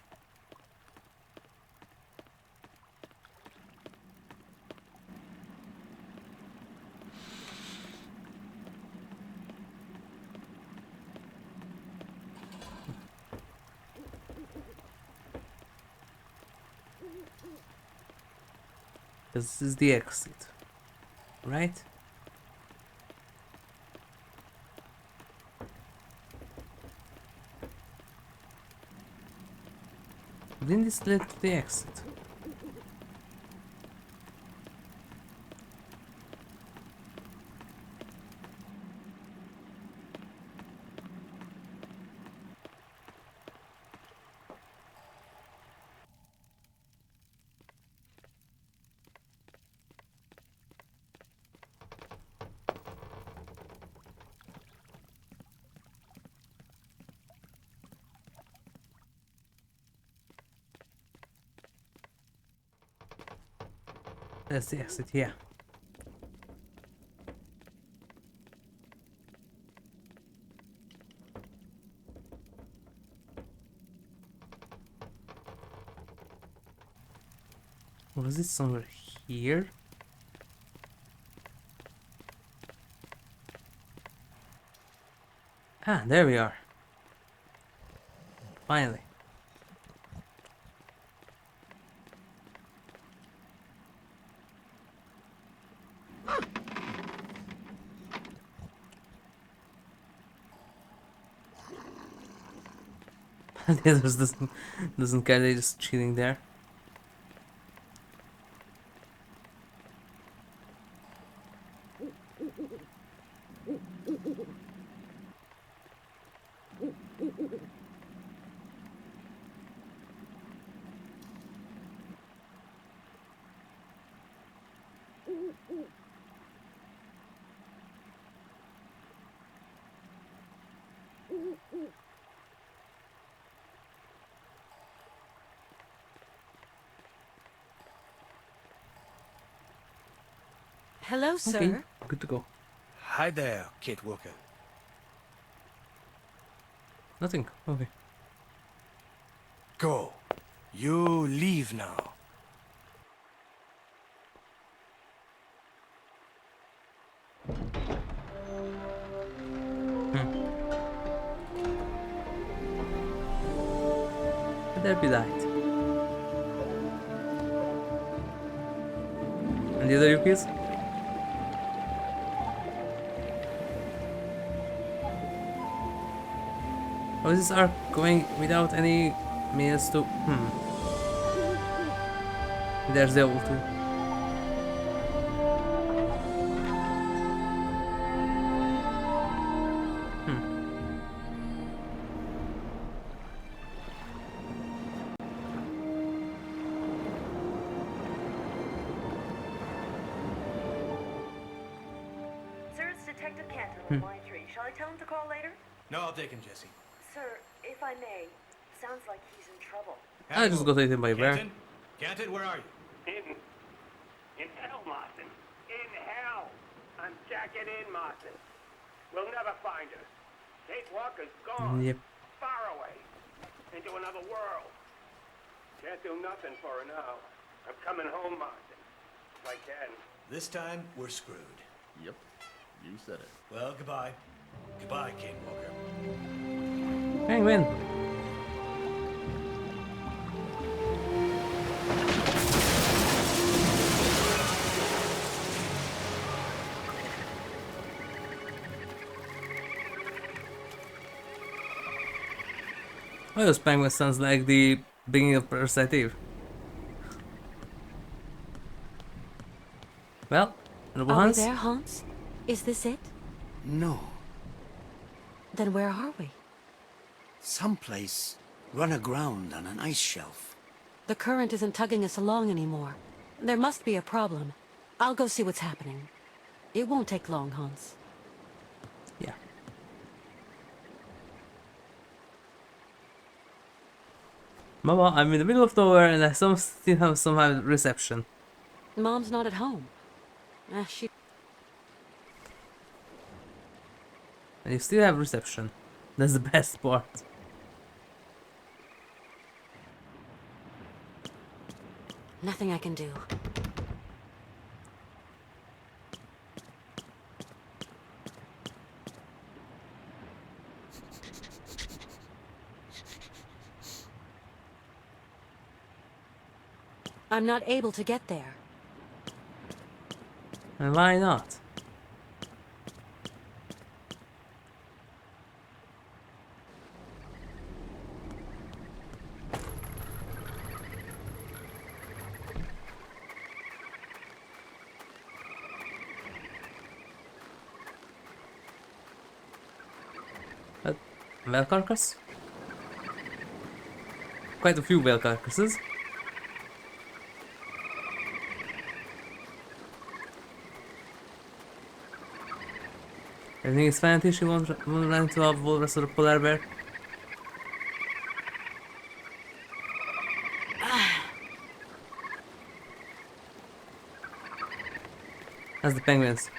This is the exit, right? Didn't this lead to the exit? That's the exit, yeah. Was it somewhere here? Ah, there we are. Finally. The others doesn't care, they're just chilling there. Hello, sir. Okay, good to go. Hi there, Kate Walker. Nothing. Okay. Go. You leave now. There be light. And the other Yukis? How is this arc going without any means to... There's the old two. Sir, it's Detective Canton on line 3. Shall I tell him to call later? No, I'll take him, Jesse. Sir, if I may, sounds like he's in trouble. I just got eaten by a bear. Canton? Canton, where are you? Hidden. In hell, Martin. In hell. I'm jacking in, Martin. We'll never find her. Kate Walker's gone. Yep. Far away. Into another world. Can't do nothing for her now. I'm coming home, Martin. If I can. This time, we're screwed. Yep. You said it. Well, goodbye. Goodbye, Kate Walker. Penguin. Oh, this penguin sounds like the beginning of Perspective. Well, Are we Hans? there, Hans? Is this it? No. Then where are we? Someplace run aground on an ice shelf. The current isn't tugging us along anymore. There must be a problem. I'll go see what's happening. It won't take long, Hans. Yeah. Mama, I'm in the middle of nowhere and I still have some reception. Mom's not at home. She... And you still have reception. That's the best part. Nothing I can do. I'm not able to get there. And why not? Whale carcass? Quite a few whale carcasses. Everything is fine until she won't run into a walrus or a polar bear. That's the penguins.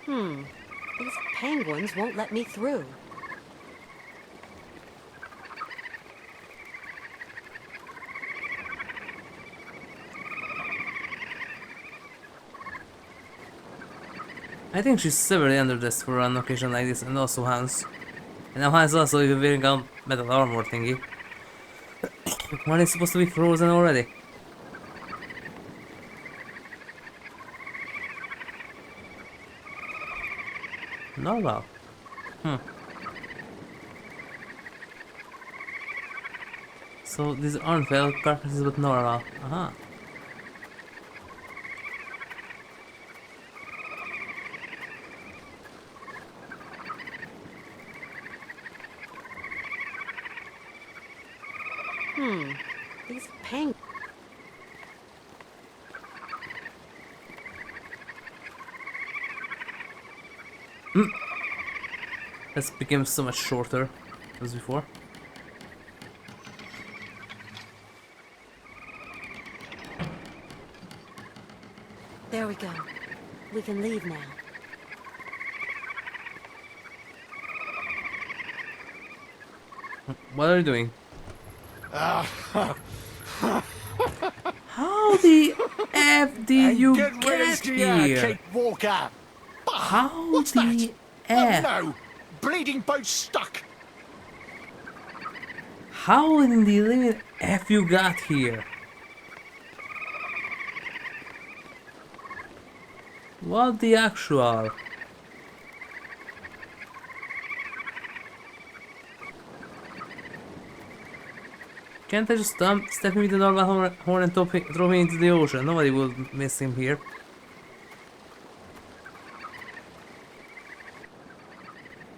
These penguins won't let me through. I think she's severely underdressed for an occasion like this, and also Hans. And now Hans also even wearing a metal armor thingy. One is supposed to be frozen already. Normal. So these aren't whale carcasses but normal. Aha. These penguins... This became so much shorter as before. There we go. We can leave now. What are you doing? How the F did you get here? Kate Walker. How What's the that? F? Oh no! Bleeding boat stuck. How in the living F you got here? What the actual? Can't I just step him with the normal horn and throw him into the ocean? Nobody will miss him here.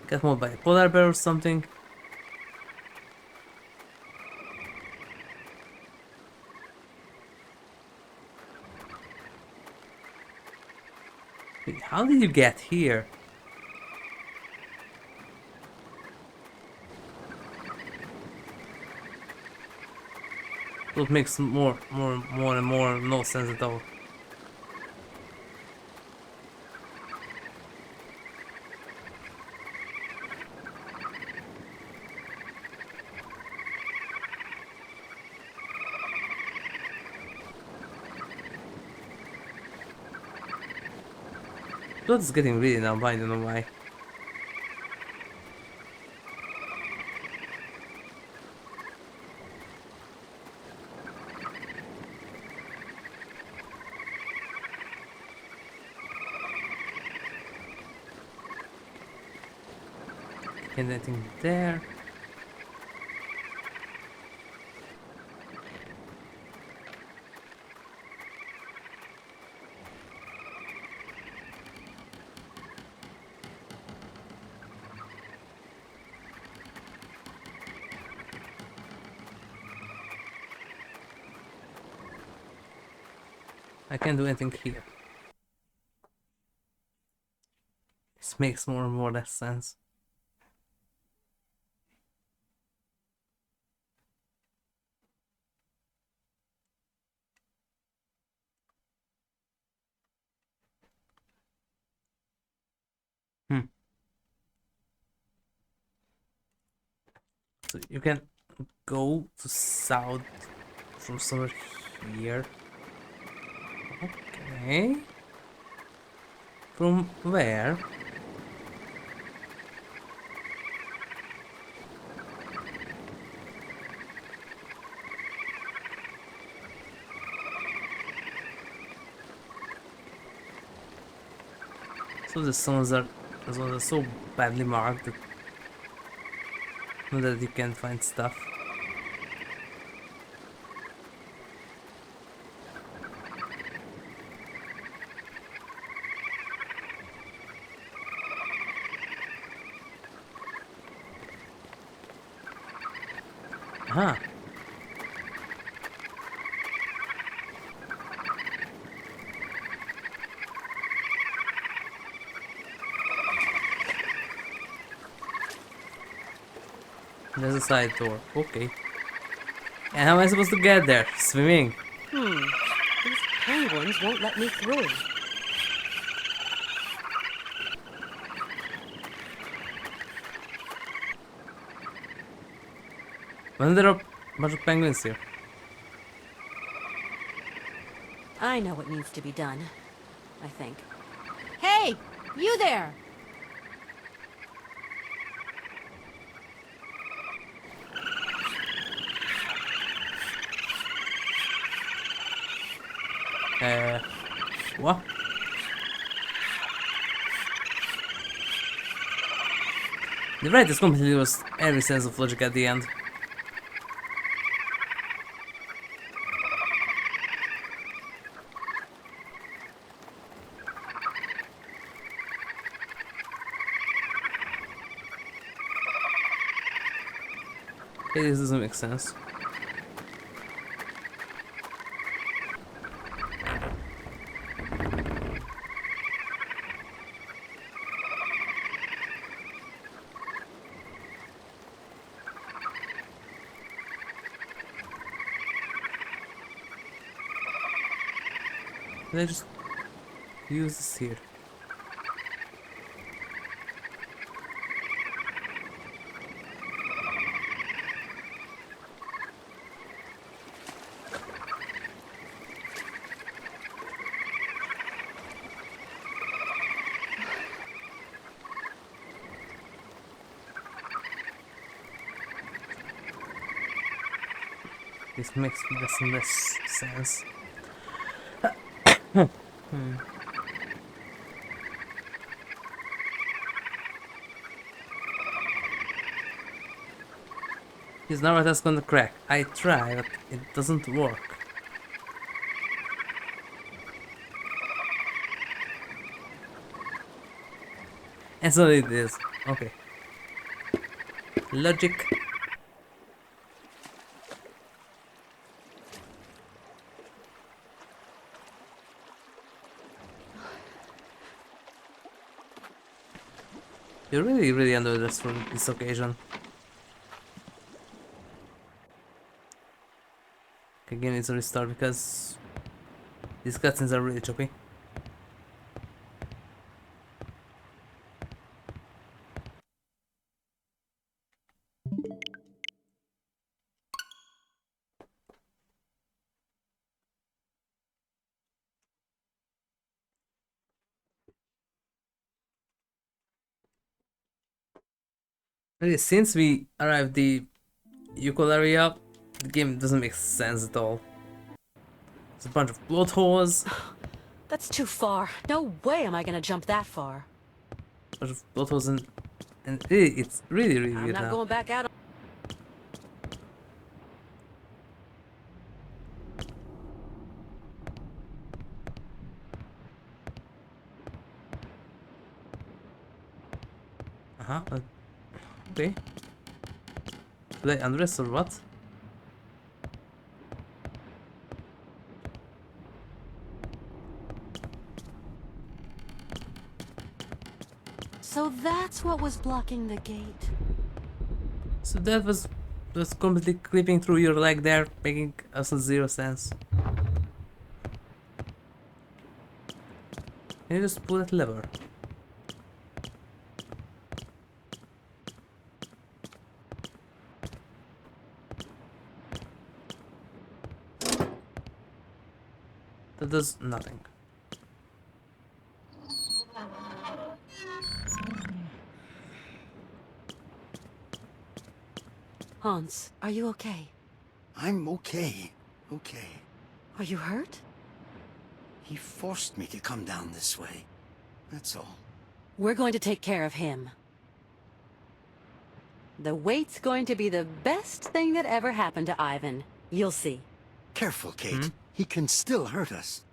Get mauled by a polar bear or something. Wait, how did you get here? So it makes more and more no sense at all. Blood is getting really numb, I don't know why. Anything there? I can't do anything here. This makes more and more less sense. So you can go to south from somewhere here. Okay. From where? So the zones are so badly marked that you can't find stuff. Huh. There's a side door. Okay. And how am I supposed to get there? Swimming? These penguins won't let me through. When there are a bunch of penguins here. I know what needs to be done. I think. Hey! You there! What? The writers completely lost every sense of logic at the end. Okay, this doesn't make sense. Can I just use this here? This makes less and less sense. His narrative is gonna crack. I try, but it doesn't work. And so it is. Okay. Logic. You're really under this for this occasion. Okay, game needs to restart because these cutscenes are really choppy. Really, since we arrived the Youkol area, the game doesn't make sense at all. There's a bunch of plot holes. That's too far. No way am I gonna jump that far. A bunch of plot holes and really, it's really I'm weird not now. going back out. Okay. Did I undress or what? So that's what was blocking the gate. So that was completely clipping through your leg there, making absolute zero sense. Can you just pull that lever? That does nothing. Hans, are you okay? I'm okay. Okay. Are you hurt? He forced me to come down this way. That's all. We're going to take care of him. The wait's going to be the best thing that ever happened to Ivan. You'll see. Careful, Kate. He can still hurt us.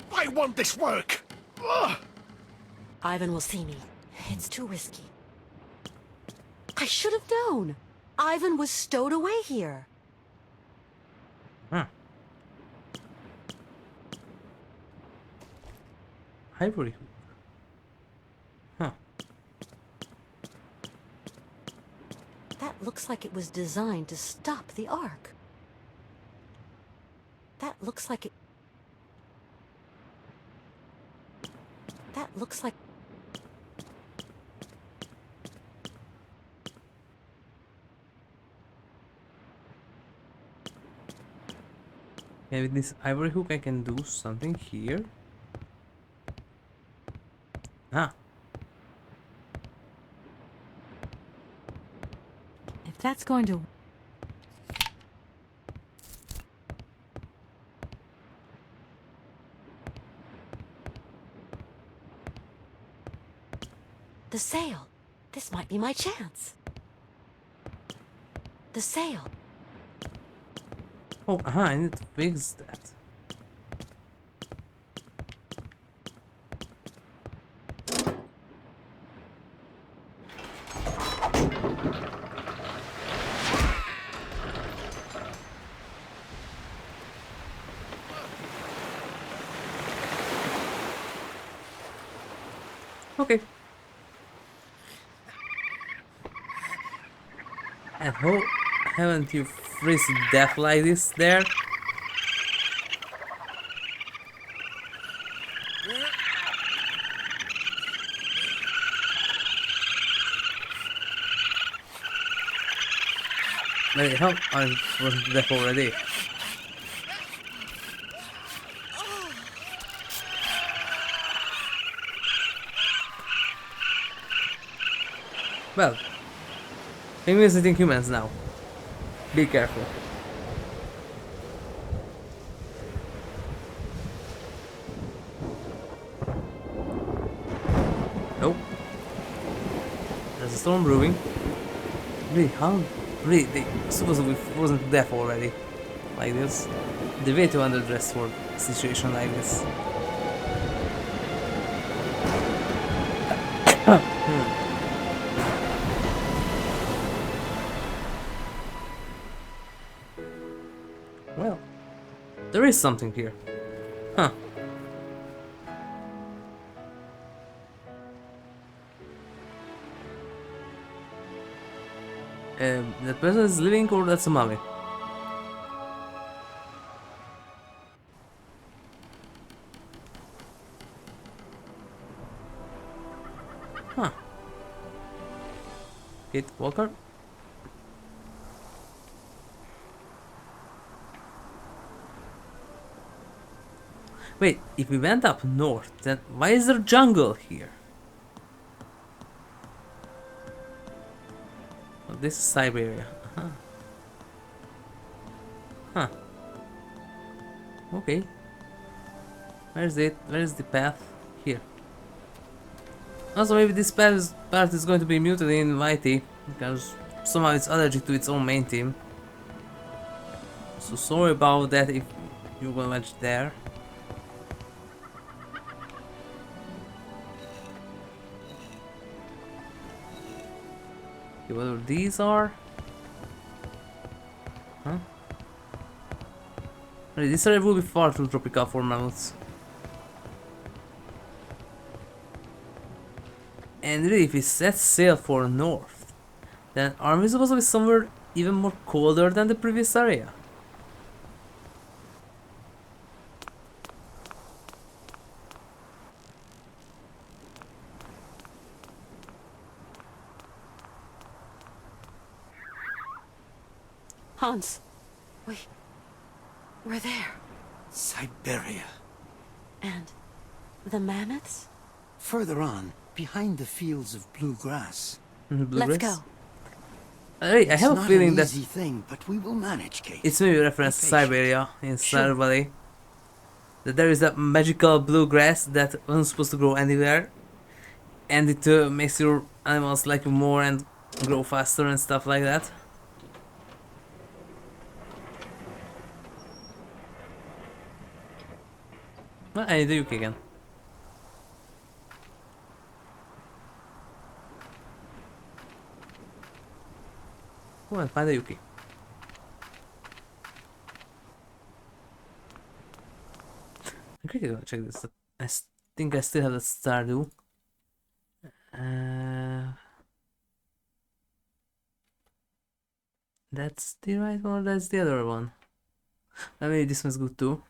Why won't this work? Ugh. Ivan will see me. It's too risky. I should have known. Ivan was stowed away here. Ivory hook. Huh. That looks like it was designed to stop the arc. That looks like it... That looks like... Yeah, with this ivory hook I can do something here. Ah. If that's going to... The sail. This might be my chance. The sail. Oh, I need to fix that. Okay. And how haven't you freeze to death like this there? Wait, how I was deaf already? Well, I'm visiting humans now. Be careful. Nope. There's a storm brewing. Really, how? Really, they supposedly wasn't deaf already. Like this. They're way too underdressed for a situation like this. Well, there is something here. That person is living or that's a mummy? Huh. Kate Walker? Wait, if we went up north, then why is there jungle here? Oh, this is Syberia. Uh-huh. Huh. Okay. Where's it? Where's the path? Here. Also, maybe this part is going to be muted in Mighty, because somehow it's allergic to its own main team. So sorry about that if you were much there. Okay, whatever these are. Huh? Really, this area will be far too tropical for mammoths. And really, if we set sail for north, then aren't we supposed to be somewhere even more colder than the previous area? Hans, we're there. Syberia. And the mammoths? Further on, behind the fields of blue grass. Let's go. Hey, I have a feeling that it's not an easy thing, but we will manage, Kate. It's maybe a reference to Syberia in Stardew Valley. That there is that magical blue grass that wasn't supposed to grow anywhere, and it makes your animals like you more and grow faster and stuff like that. Well, I need the Yuki again. Go and find the Yuki. I'm quickly gonna check this. I think I still have the Stardew. That's the right one, or that's the other one. Maybe this one's good too.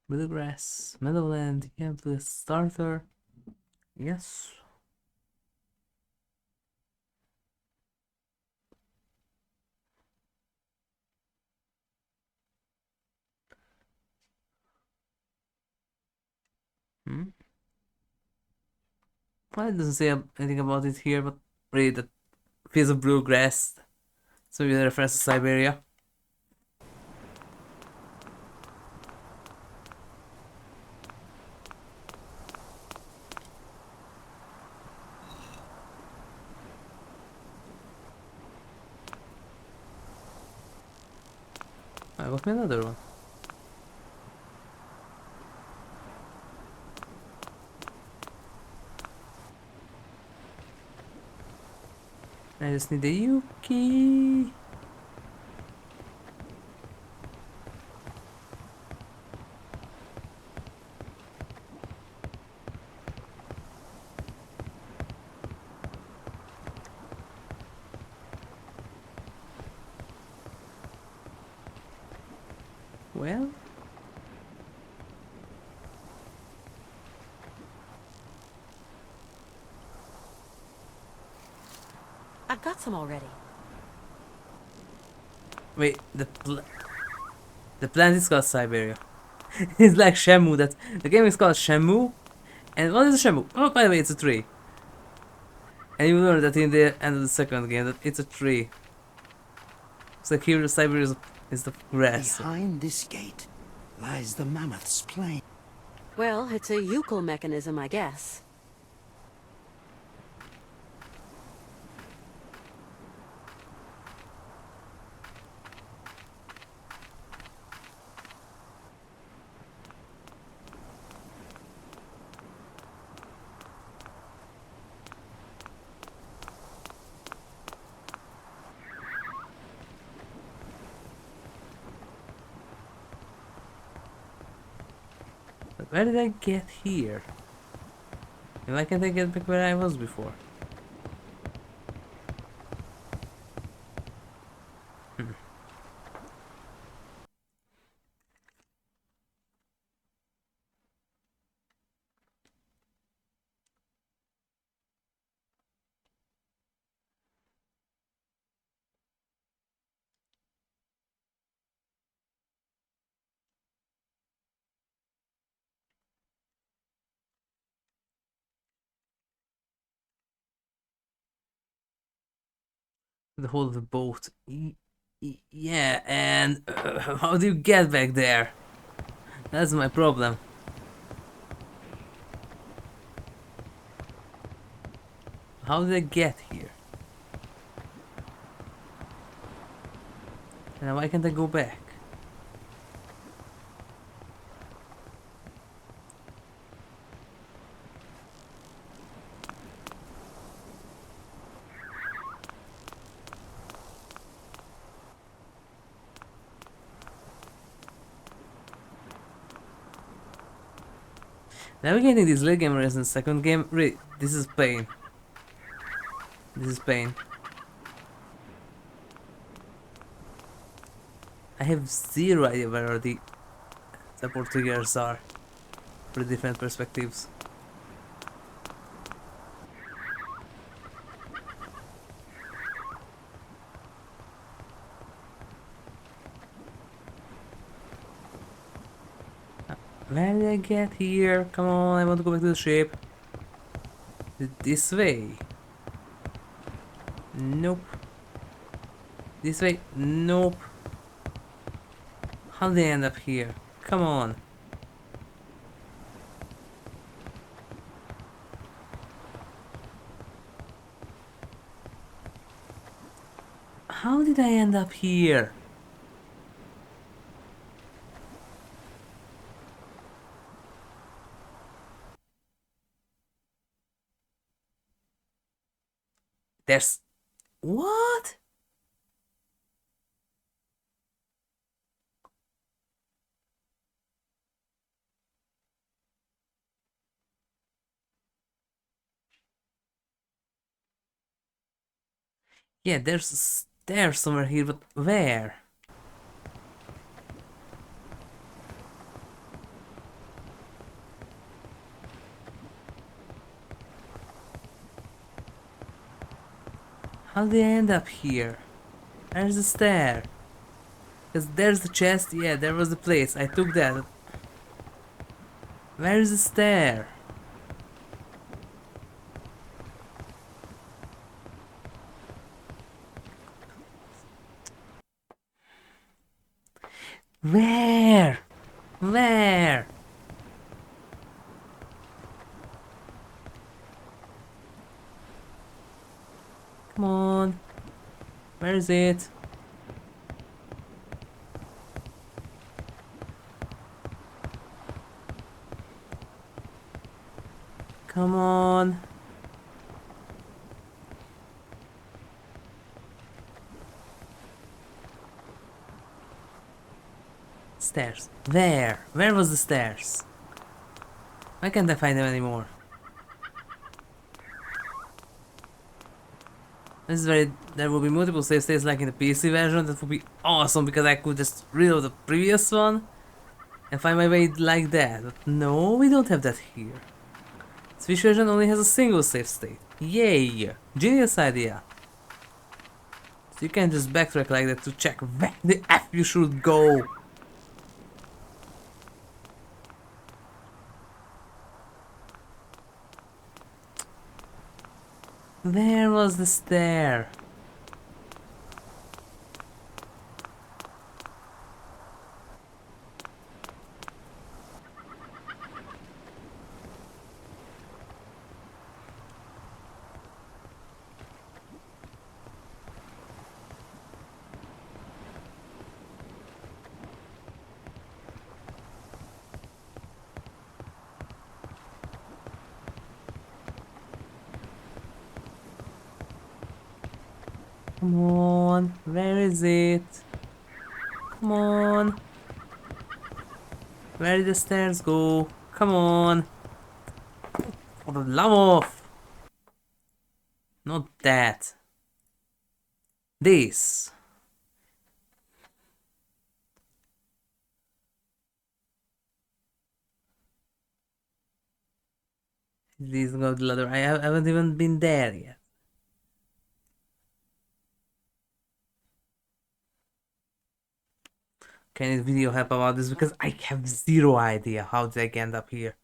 Bluegrass, Meadowland, Gameplay Starter. Yes. Well, it doesn't say anything about it here, but really that fields of bluegrass. So maybe a reference to Syberia. I got me another one. I just need the Yuki. Well, I've got some already. wait, the plant is called Syberia. It's like Shamu. That the game is called Shamu, and what is a Shamu? Oh, by the way, it's a tree. And you learn that in the end of the second game that it's a tree. It's like here the Syberia is the grass. Behind this gate lies the mammoth's plain. Well, it's a Youkol mechanism, I guess. Where did I get here? And why can't I get back where I was before? The whole of the boat. Yeah, and how do you get back there? That's my problem. How did I get here? And why can't I go back? Navigating these leg cameras in the second game, really, this is pain. This is pain. I have zero idea where the support triggers are for the different perspectives. Where did I get here? Come on, I want to go back to the ship. This way. Nope. This way. Nope. How did I end up here? Come on. How did I end up here? There's... What? Yeah, there's a stair somewhere here, but where? How did I end up here? There's the stair. Because there's the chest, yeah, there was the place. I took that. Where is the stair? Where? Where? Come on. Where is it? Come on. Stairs. There. Where was the stairs? Why can't I find them anymore? This is where there will be multiple save states like in the PC version. That would be awesome because I could just reload the previous one and find my way like that. But no, we don't have that here. Switch version only has a single save state. Yay! Genius idea. So you can just backtrack like that to check where the F you should go. Where was the stair? Come on, where is it? Come on. Where did the stairs go? Come on. For the love of. Not that. This. This god ladder. I haven't even been there yet. Can this video help about this? Because I have zero idea how they end up here.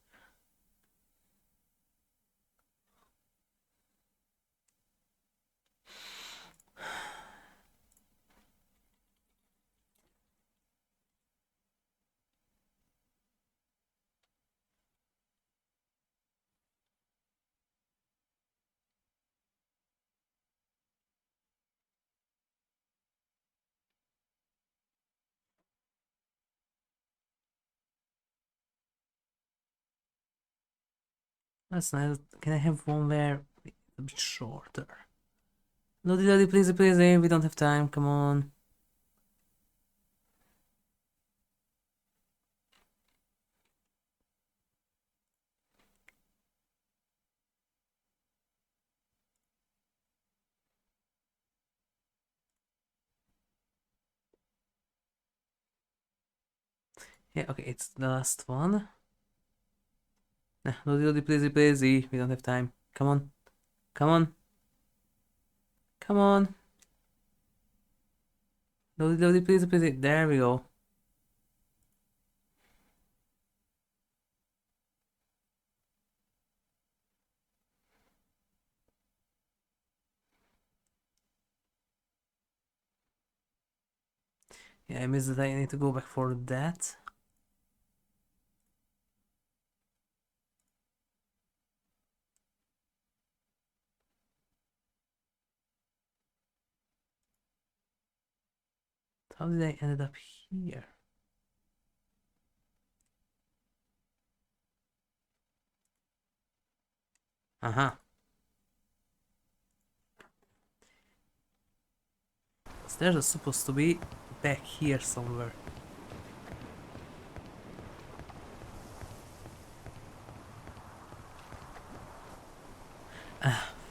That's nice. Can I have one where a bit shorter? Lodi Lodi, please, please, we don't have time. Come on. Yeah, okay, it's the last one. Nah, Lodi Lodi, please, please, we don't have time. Come on. Come on. Come on. Lodi Lodi, please, please. There we go. Yeah, I missed that. I need to go back for that. How did I end up here? Uh-huh. Stairs supposed to be back here somewhere.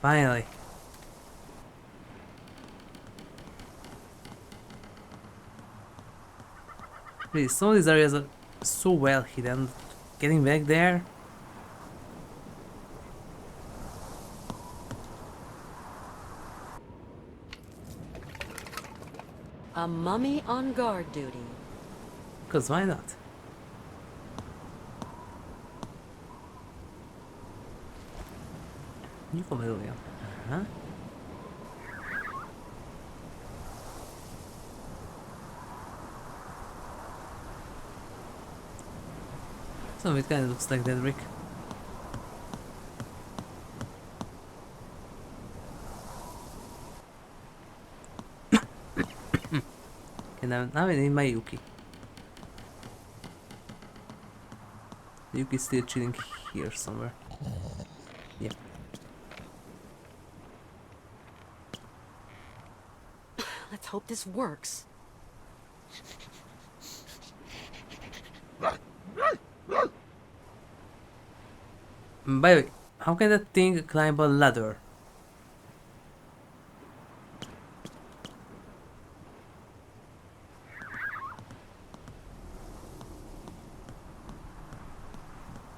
Finally. Really, some of these areas are so well hidden. Getting back there. A mummy on guard duty. Cause why not? Youkol medallion. Uh-huh. Some of it kind of looks like that, Rick. Okay, now I need my Yuki. Yuki's still chilling here somewhere. Yep. Let's hope this works. By the way, how can that thing climb a ladder?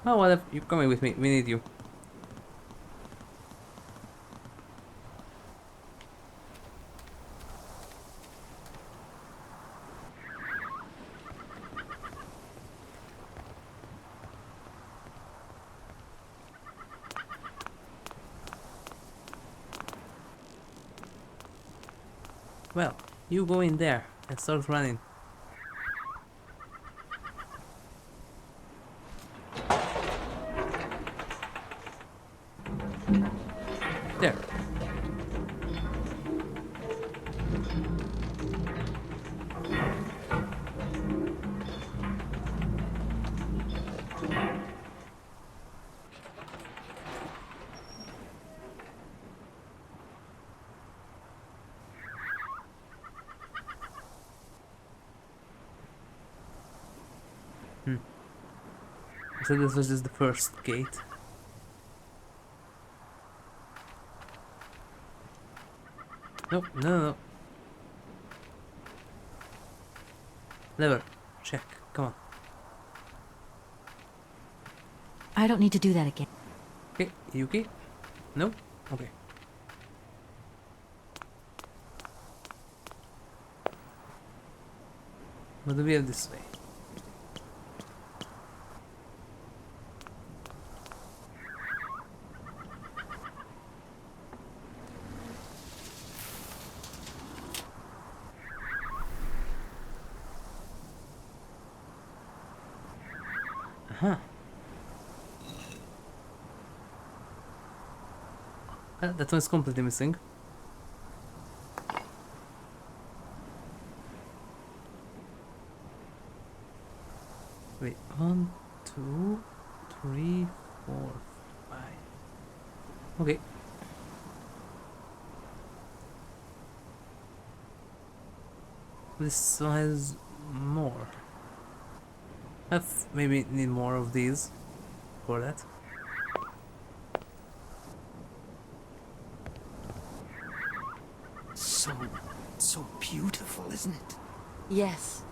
Oh, what if you're coming with me? We need you. Well, you go in there and start running. There. So this was just the first gate. Nope, no. Lever. Check. Come on. I don't need to do that again. Okay, Yuki? No? Okay. What do we have this way? Uh-huh. That one's completely missing. Wait, 1, 2, 3, 4, 5. Okay. This one has more. Maybe need more of these for that. So beautiful, isn't it? Yes.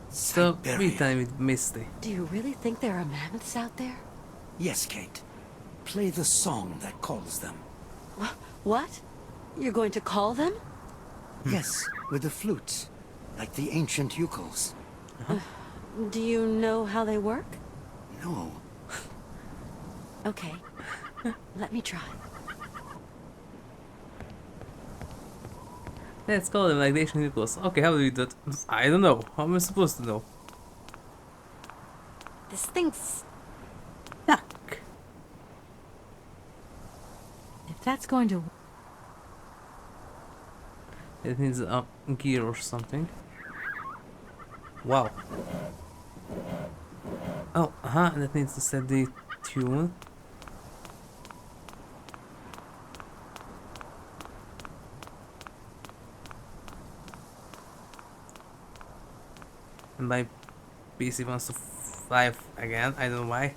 So, Syberia. every time it misty. Do you really think there are mammoths out there? Yes, Kate. Play the song that calls them. What? You're going to call them? Yes, with the flutes, like the ancient Youkols. Do you know how they work? No. Okay. Let me try. Let's call them like the ancient Youkol. Okay, how do we do that? I don't know. How am I supposed to know? This thing's... Yuck. If that's going to... It needs a gear or something. Wow. Oh, that needs to set the tune. And my PC wants to fly again, I don't know why.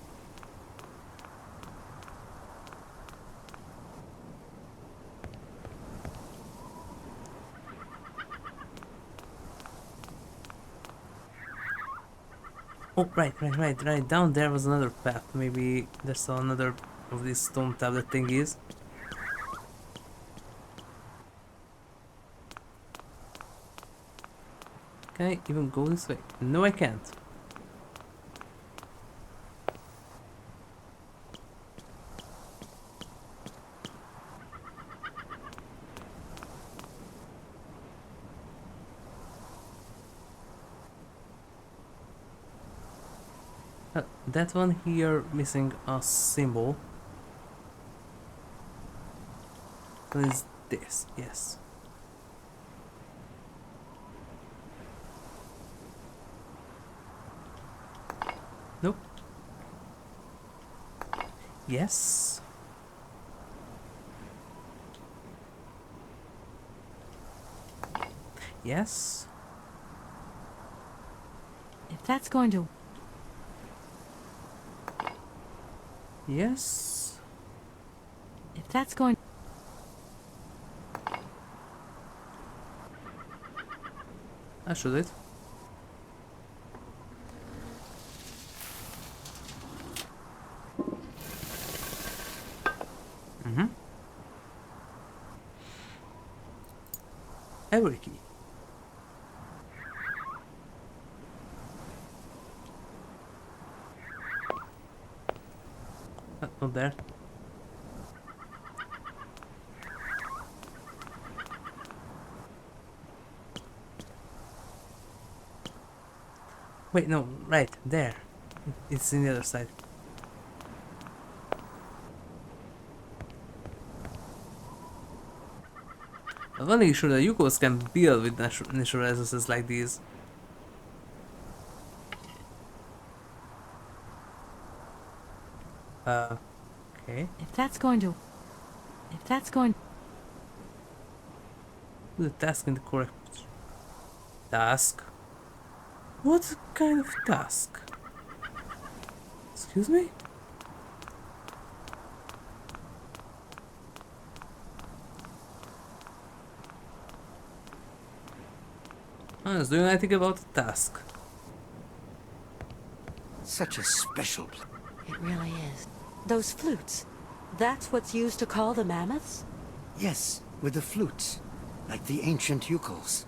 Oh, right. Down there was another path. Maybe there's another of these stone tablet thingies. Can I even go this way? No, I can't. That one here missing a symbol. What is this? Yes. Nope. Yes. Yes. If that's going to... Yes. If that's going... Should it? Every key. Not there. Wait, no, right, there. It's in the other side. I'm only sure that Youkos can build with natural resources like these. Okay. If that's going to... If that's going... The task in the correct task. What kind of task? Excuse me? Hans, do you know anything about the task? Such a special place. It really is. Those flutes, that's what's used to call the mammoths? Yes, with the flutes, like the ancient Youkols.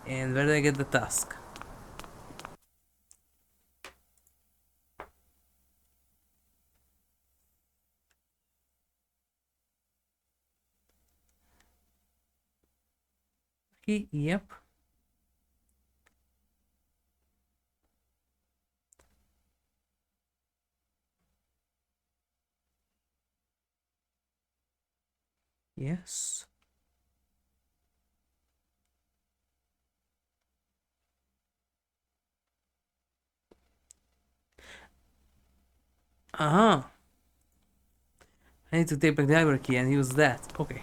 And where do I get the task? Okay, yep. Yes. Uh-huh. I need to take back the ivory key and use that. Okay.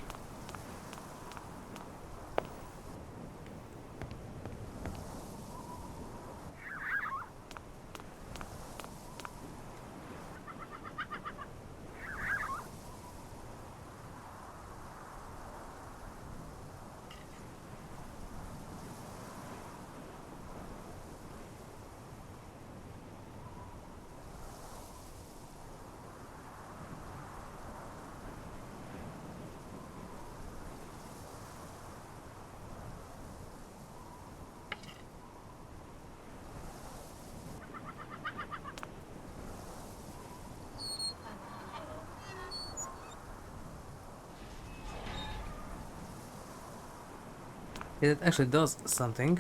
It actually does something.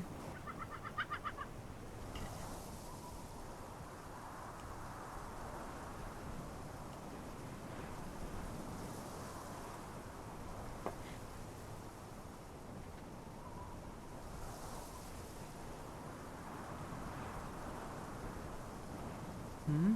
Hmm?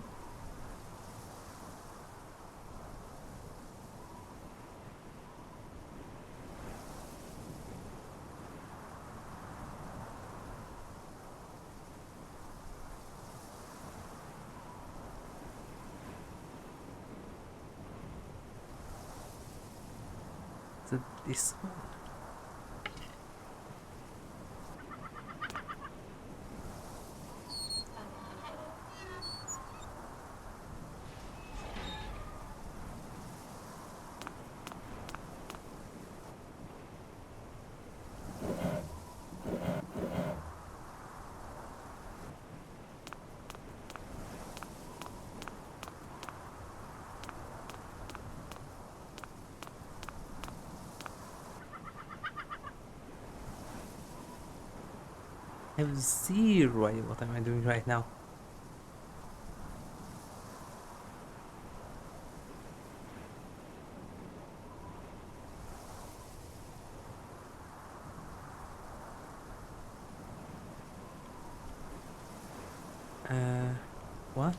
Is it this one? I have zero idea what am I doing right now. What?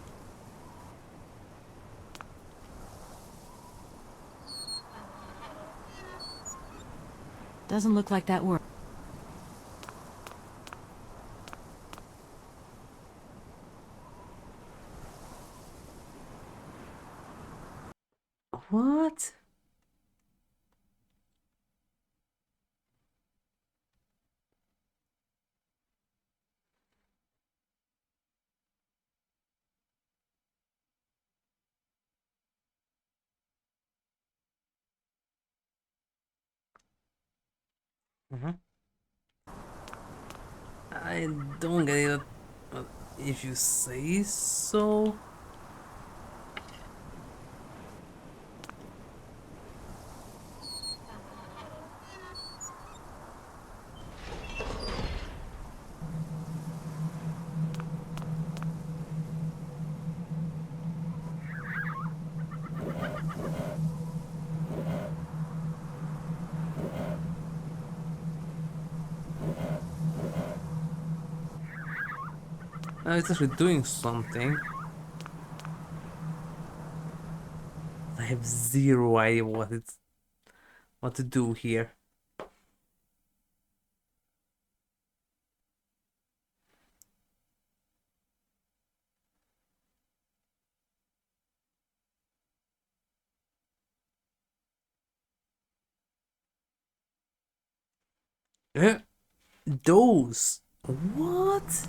Doesn't look like that worked. What? Mhm. I don't get it, but if you say so. It's actually doing something. I have zero idea what to do here. Those. What?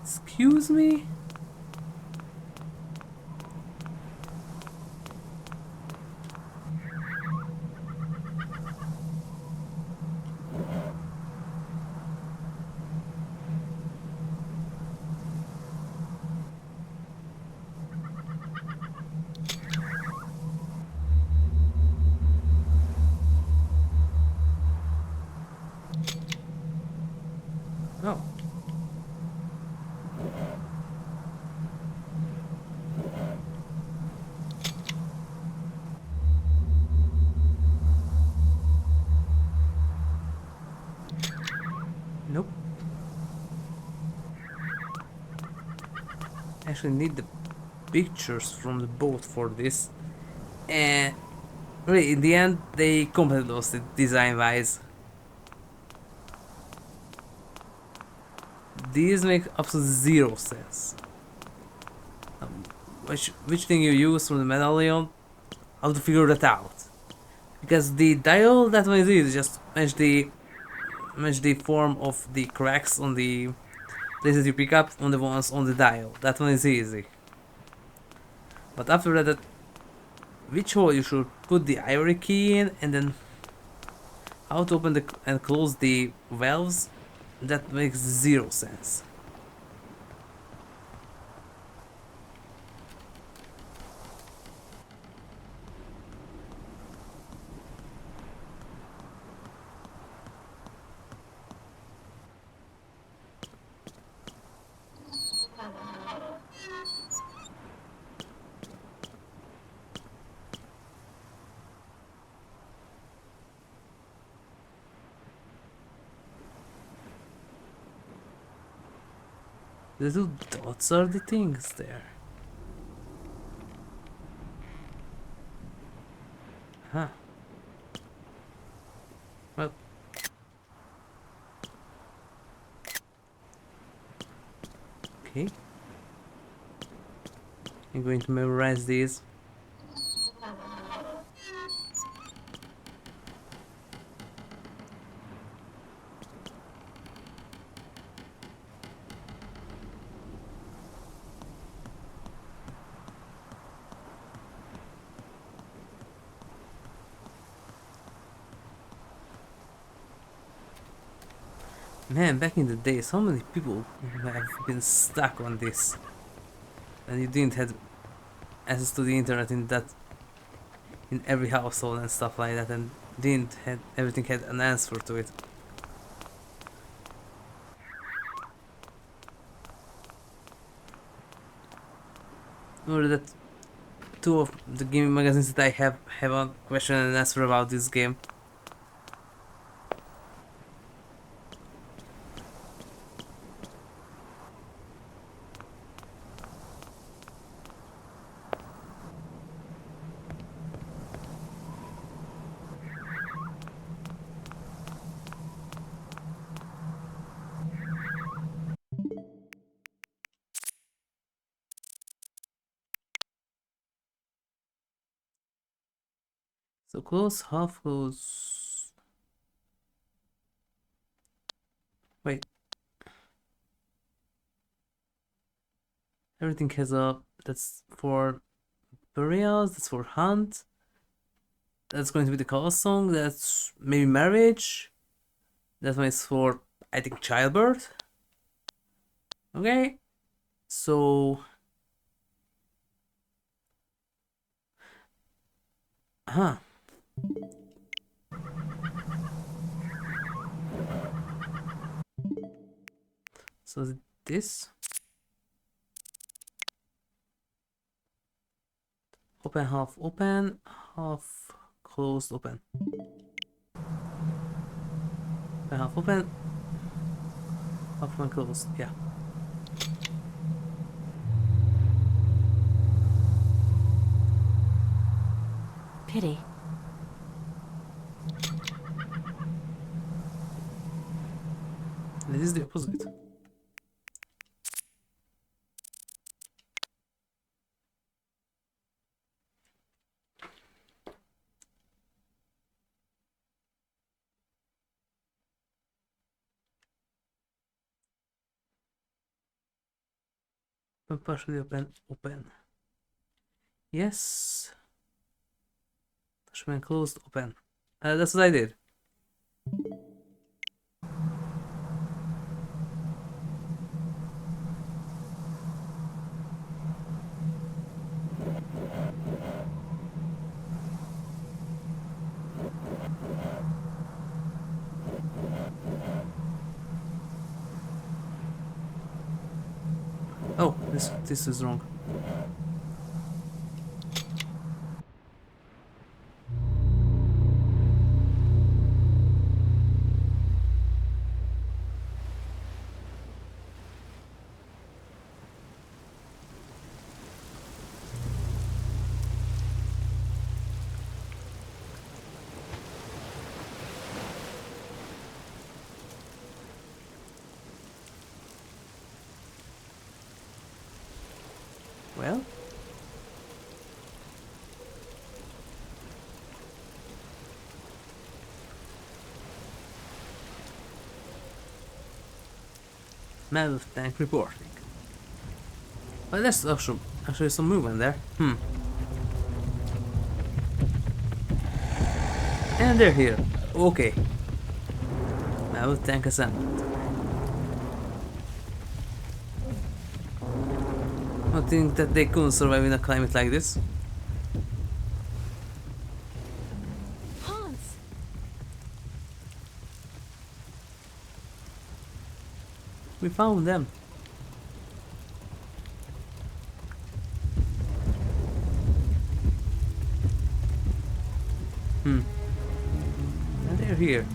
Excuse me? Oh. Nope. Actually need the pictures from the boat for this. And really, in the end, they completely lost it design-wise. These make absolutely zero sense. Which thing you use from the medallion? How to figure that out? Because the dial, that one is easy. Just match the form of the cracks on the places you pick up on the ones on the dial. That one is easy. But after that, which hole you should put the ivory key in, and then how to open and close the valves, that makes zero sense. The little dots are the things there. Huh. Well. Okay. I'm going to memorize these. Man, back in the day, so many people have been stuck on this, and you didn't have access to the internet in every household and stuff like that, and didn't had everything had an answer to it. Or that two of the gaming magazines that I have a question and answer about this game. So close, half close. Wait. Everything has a. That's for burials, that's for hunt. That's going to be the call song, that's maybe marriage. That one is for, I think, childbirth. Okay. So. Huh. So this. Open, half closed, open. Open, half open, half open, closed, yeah. Pity. This is the opposite. Partially open. Open. Yes. Should be closed. Open. That's what I did. Oh, this is wrong. Well, mammoth tank reporting. Well, there's actually some movement there. And they're here. Okay. Mammoth tank assembled. I think that they couldn't survive in a climate like this. Hans! We found them. And they're here.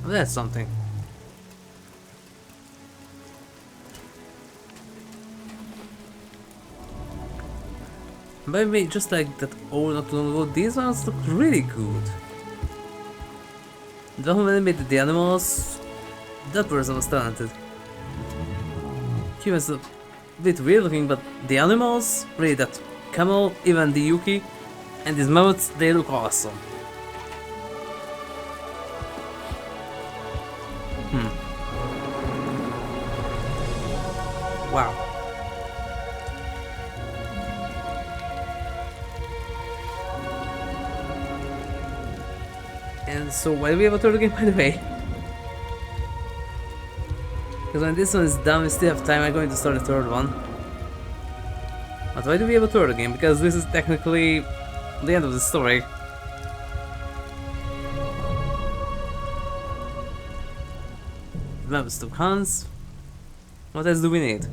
That's something. By the way, just like that old not too long ago, these ones look really good. The one when they made the animals, that person was talented. He was a bit weird looking, but the animals, really that camel, even the Yuki, and these mammoths, they look awesome. Wow. And so why do we have a third game, by the way? Because when this one is done, we still have time. I'm going to start the third one. But why do we have a third game? Because this is technically the end of the story. Maps to Hans. What else do we need?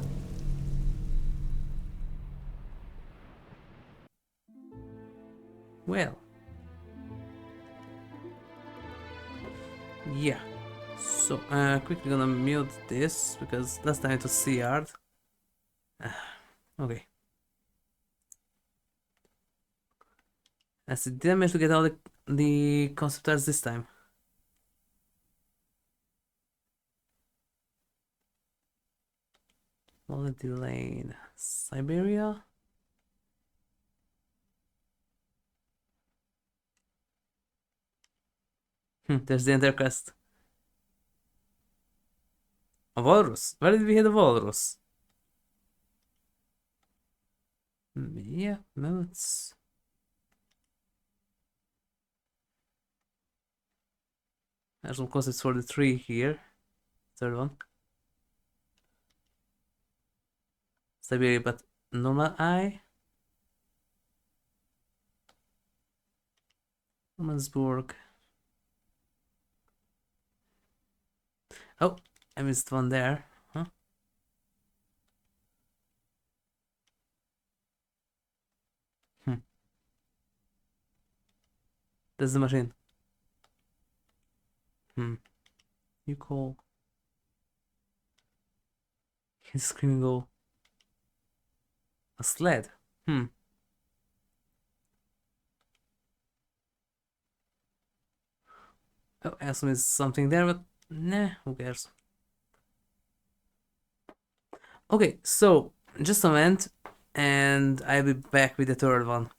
Well. Yeah. So, quickly gonna mute this because last time it was CR'd. Okay. As it didn't manage to get all the concept arts this time. Quality Lane. Syberia? There's the entire quest. A walrus? Where did we hit a walrus? Yeah, mammoths. There's some concepts for the tree here. Third one. Syberia, but normal eye. Romansburg. Oh, I missed one there. Huh? That's the machine. Youkol. He's screaming go. A sled. Oh, I assume it's something there, but nah, who cares? Okay, so just a moment, and I'll be back with the third one.